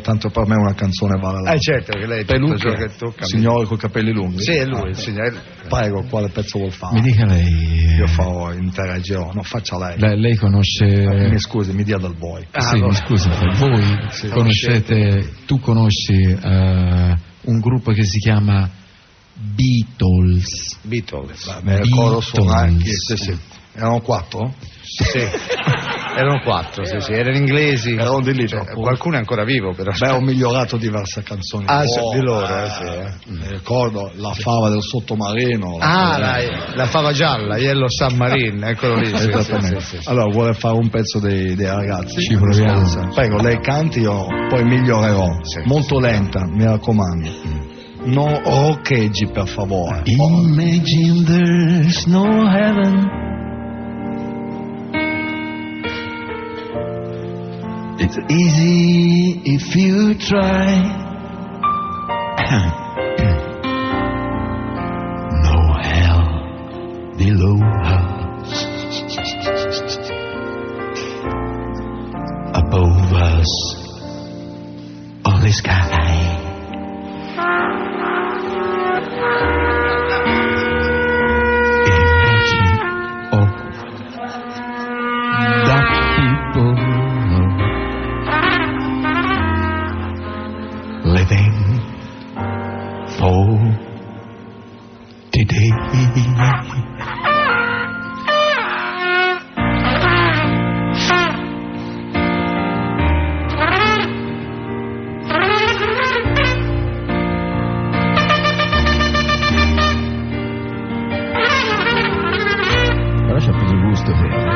tanto per me una canzone vale la. Certo, che lei Pelù che tocca. Signore con i capelli lunghi. Sì, è lui, il signore. Prego, quale pezzo vuol fare? Mi dica lei. Io farò, interagirò, no, faccia lei. Lei conosce. Mi scusi, mi dia del voi. Mi scusi, voi conoscete. Tu conosci un gruppo che si chiama Beatles. Me ricordo suonare. Sì. Erano 4? Sì. Erano 4, sì, erano inglesi. Erano di lì. Qualcuno è ancora vivo, però. Beh, ho migliorato diverse canzoni. Di loro, Mi ricordo La fava del sottomarino. La fava gialla, Yellow Submarine, eccolo lì. Esattamente. Sì. Allora, vuole fare un pezzo dei ragazzi? Ci proviamo. Prego, lei canti, io poi migliorerò. Molto lenta, mi raccomando. No roccheggi, per favore. Imagine there's no heaven. It's easy if you try. No hell below us. Above us, only sky. Imagine all that people living for today. Però ci ha preso gusto, sì.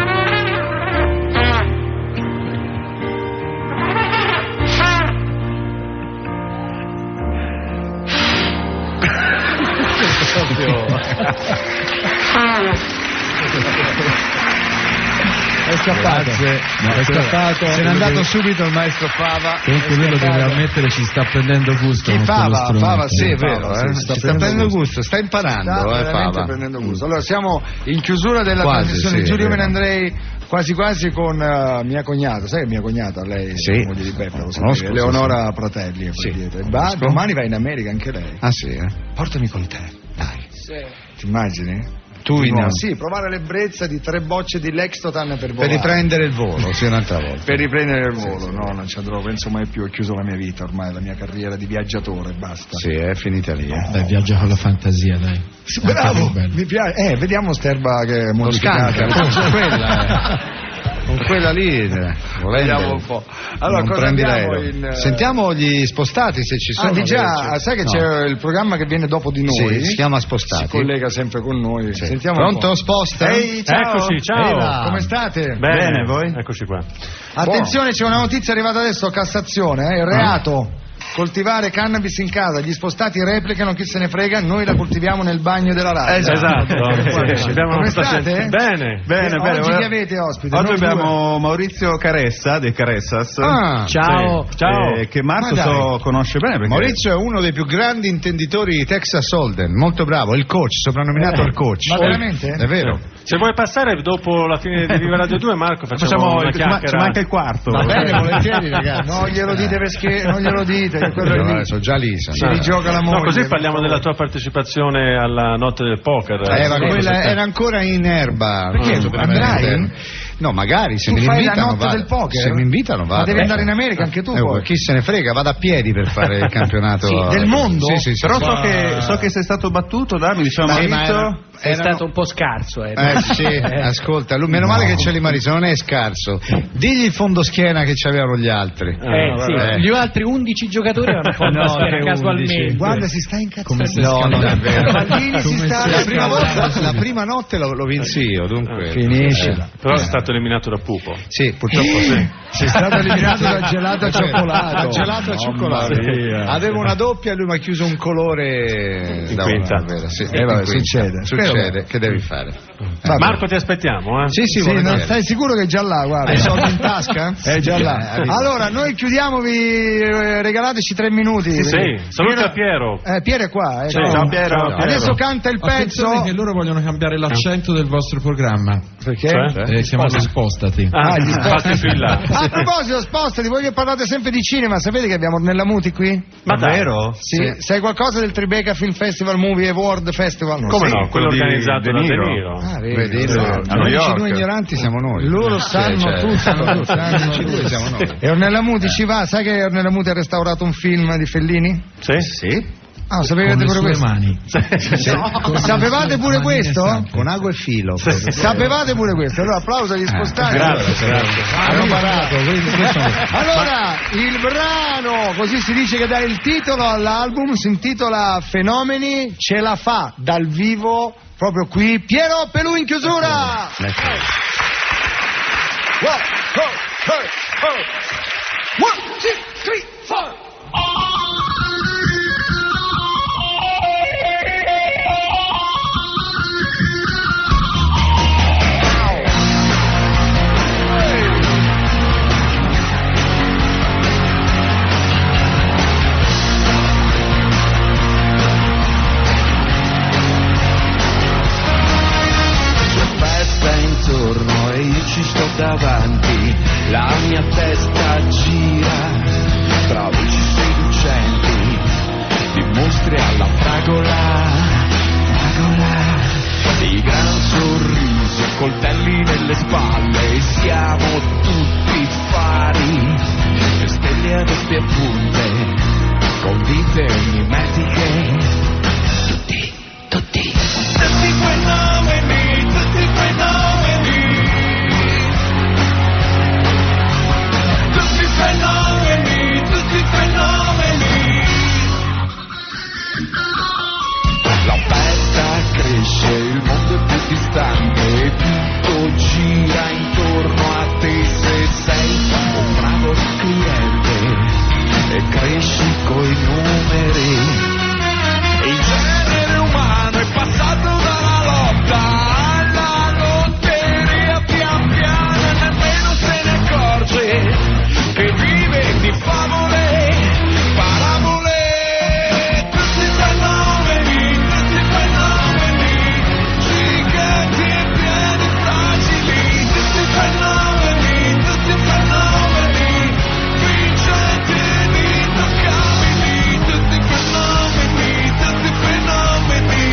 È scappato. È scappato. Se n'è andato subito il maestro Fava. Comunque quello deve ammettere ci sta prendendo gusto. Chi Fava, sì, è vero. Ci sta prendendo gusto, sta imparando. Sta prendendo gusto. Allora siamo in chiusura della trasmissione di Giulio, me ne andrei quasi con mia cognata. Sai che mia cognata, lei sì. moglie di Beppe, lo sapete, Leonora Pratelli. Sì. Domani va in America anche lei. Ah sì? Portami con te, dai. Sì. Ti immagini? Tu sì, provare l'ebbrezza di 3 bocce di Lextotan per volare. Per riprendere il volo, sì, un'altra volta. Per riprendere il volo, no, non ci andrò, penso mai più, ho chiuso la mia vita ormai, la mia carriera di viaggiatore, basta. Sì, è finita lì. Dai, viaggia con la fantasia, dai. Sì, bravo, mi piace. Vediamo sterba che è modificata. Quella con quella lì vediamo un po'. Allora, non cosa abbiamo sentiamo gli spostati se ci sono. Sai che c'è il programma che viene dopo di noi? Sì, si chiama Spostati. Si collega sempre con noi. Sì. Sentiamo. Pronto, sposta? Ehi, ciao. Eccoci, ciao. Come state? Bene, voi? Eccoci qua. Attenzione, c'è una notizia arrivata adesso a Cassazione, il reato. Coltivare cannabis in casa, gli spostati replicano, chi se ne frega, noi la coltiviamo nel bagno della radio. Esatto. Come state? Bene. Oggi chi avete ospite? Oggi abbiamo Maurizio Caressa dei Caressas. Ciao. Che Marco conosce bene perché Maurizio è uno dei più grandi intenditori di Texas Hold'em, molto bravo, il coach, soprannominato il coach. Ma veramente? È vero. Se vuoi passare dopo la fine di Viva Radio 2, Marco, facciamo una chiacchiera. Ci manca il quarto. Va bene, volentieri, ragazzi. Non glielo dite perché non glielo dite. Sono già lì. Si rigioca la moglie. No, così parliamo della tua partecipazione alla notte del poker. Quella era ancora in erba. Perché? Andrai? No, magari se tu mi fai invitano. La notte del poker? Se mi invitano vado. Ma devi andare in America anche tu poi. Chi se ne frega, vado a piedi per fare il campionato del mondo? Sì. Però so che sei stato battuto mi diceva Maurizio. È stato un po' scarso. Sì, ascolta, meno male che c'è lì Maurizio, non è scarso. Digli il fondoschiena che c'avevano gli altri. Sì. Gli altri 11 giocatori avevano fondoschiena casualmente. Guarda, si sta incazzando. No, non è vero. Maldini si sta. La prima notte lo vinsi io, dunque. Finisce. Però è stato eliminato da Pupo. Sì, purtroppo sì. Sei stato eliminato da gelato al cioccolato. Gelato al cioccolato. Avevo una doppia e lui mi ha chiuso un colore in quinta. Succede, che devi fare? Marco, ti aspettiamo, Sì, non stai sicuro che è già là, guarda. Hai soldi in tasca? È già là. Allora, noi chiudiamo, regalateci 3 minuti. Sì, saluta Piero. Piero è qua. Ciao Piero. Adesso canta il pezzo. Attenzione che loro vogliono cambiare l'accento del vostro programma. Perché? Chiamate Spostati. Fatti più in là. A proposito, spostati, voi che parlate sempre di cinema, sapete che abbiamo Ornella Muti qui? Ma vero? Sì. Sai qualcosa del Tribeca Film Festival Movie Award Festival? Come no? Quello organizzato da De Niro. Vedi, a New York. Noi ignoranti siamo noi. Loro sanno tutto. Siamo noi. E Ornella Muti ci va? Sai che Ornella Muti ha restaurato un film di Fellini? Sì. Ah, sapevate pure questo? Mani. Sapevate pure questo? Con ago e filo. Sapevate pure questo? Allora applauso agli spostanti. Grazie. Hanno parato. Allora, il brano, così si dice che dà il titolo all'album, si intitola Fenomeni, ce la fa dal vivo proprio qui Piero Pelù in chiusura. One, two, three, four. Intorno e io ci sto davanti, la mia testa gira tra voci seducenti, di mostri alla fragola, di gran sorrisi, coltelli nelle spalle, e siamo tutti fari, e stelle a doppie punte, con vite mimetiche, tutti fenomeni. Tutti fenomeni. La festa cresce, il mondo è più distante, tutto gira intorno a te se sei un bravo cliente e cresci coi numeri. Il genere umano è passato dalla lotta alla lotteria, pian piano e nemmeno se ne accorge che vive di favole, parabole, tutti fenomeni, giganti e piedi fragili, tutti fenomeni, vincenti ed intoccabili, tutti fenomeni,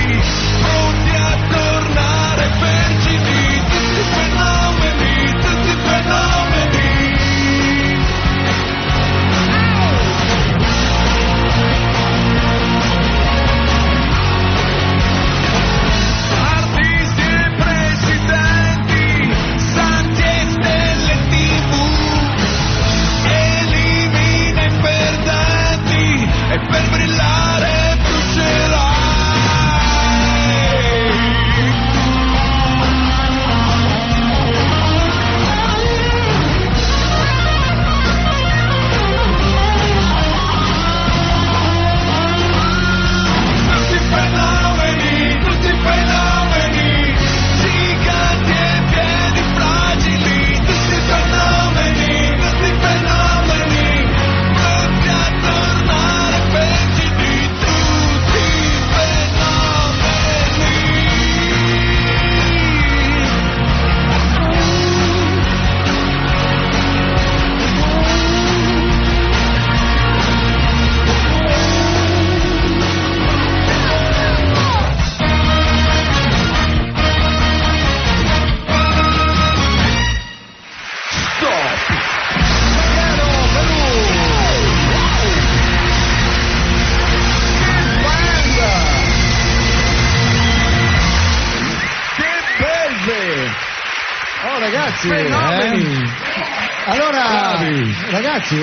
pronti a tornare vergini, tutti fenomeni. E per brillare brucerai. Tutti fenomeni, giganti e piedi fragili, tutti fenomeni, pronti a tornare vergini, tutti Oh ragazzi, allora ragazzi,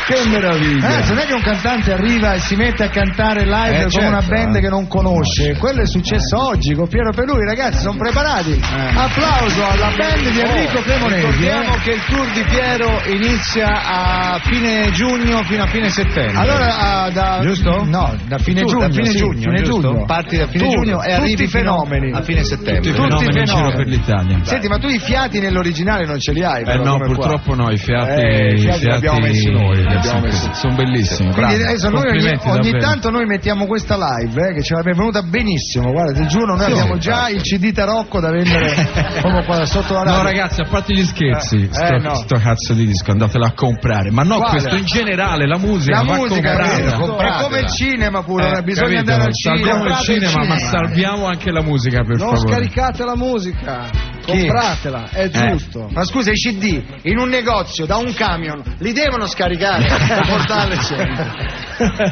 che meraviglia! Ragazzi, non è che un cantante arriva e si mette a cantare live con una band che non conosce. Quello è successo oggi con Piero Pelù. I ragazzi sono preparati. Applauso alla band di Enrico Cremonesi. Ricordiamo che il tour di Piero inizia a fine giugno fino a fine settembre. Allora, giusto? No, da fine giugno. Fine giugno. Parti da fine giugno e arrivi fenomeni a fine settembre. Tutti fenomeni in giro per l'Italia. Senti, ma tu i fiati nell'originale non ce li hai? No, purtroppo no, i fiati li abbiamo messi noi. Sono bellissimi. Quindi adesso noi ogni tanto noi mettiamo questa live che ce l'abbiamo venuta benissimo. Guarda, ti giuro, noi abbiamo già il CD tarocco da vendere proprio qua sotto la radio. No ragazzi, a parte gli scherzi, sto cazzo di disco andatela a comprare. Ma no, questo in generale, la musica va comprata. È come il cinema pure, bisogna andare al cinema. Salviamo il cinema, ma salviamo anche la musica, per favore. Non scaricate la musica. compratela, è giusto. Ma scusa, i CD in un negozio, da un camion, li devono scaricare per portarli sempre.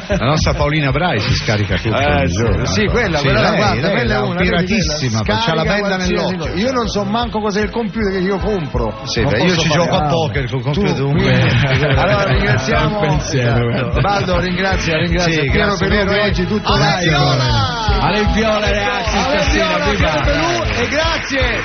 La nostra Paolina Brai si scarica tutto il giorno. Sì, quella è una piratissima, c'ha la benda nell'occhio. Io non so manco cos'è il computer che io compro. Sì, io ci gioco a poker col computer. Allora ringraziamo Baldo, ringrazia Piero Pelù che oggi tutto Ale Viola ragazzi stasera, e grazie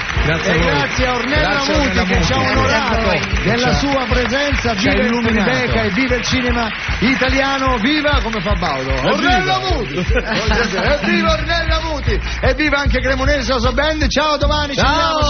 a Ornella Muti che ci ha onorato della sua presenza. Viva il Becca e viva il cinema italiano, viva come fa Baudo Ornella Muti e viva Ornella Muti e viva anche Cremonese Oso Band. Ciao, domani ci vediamo.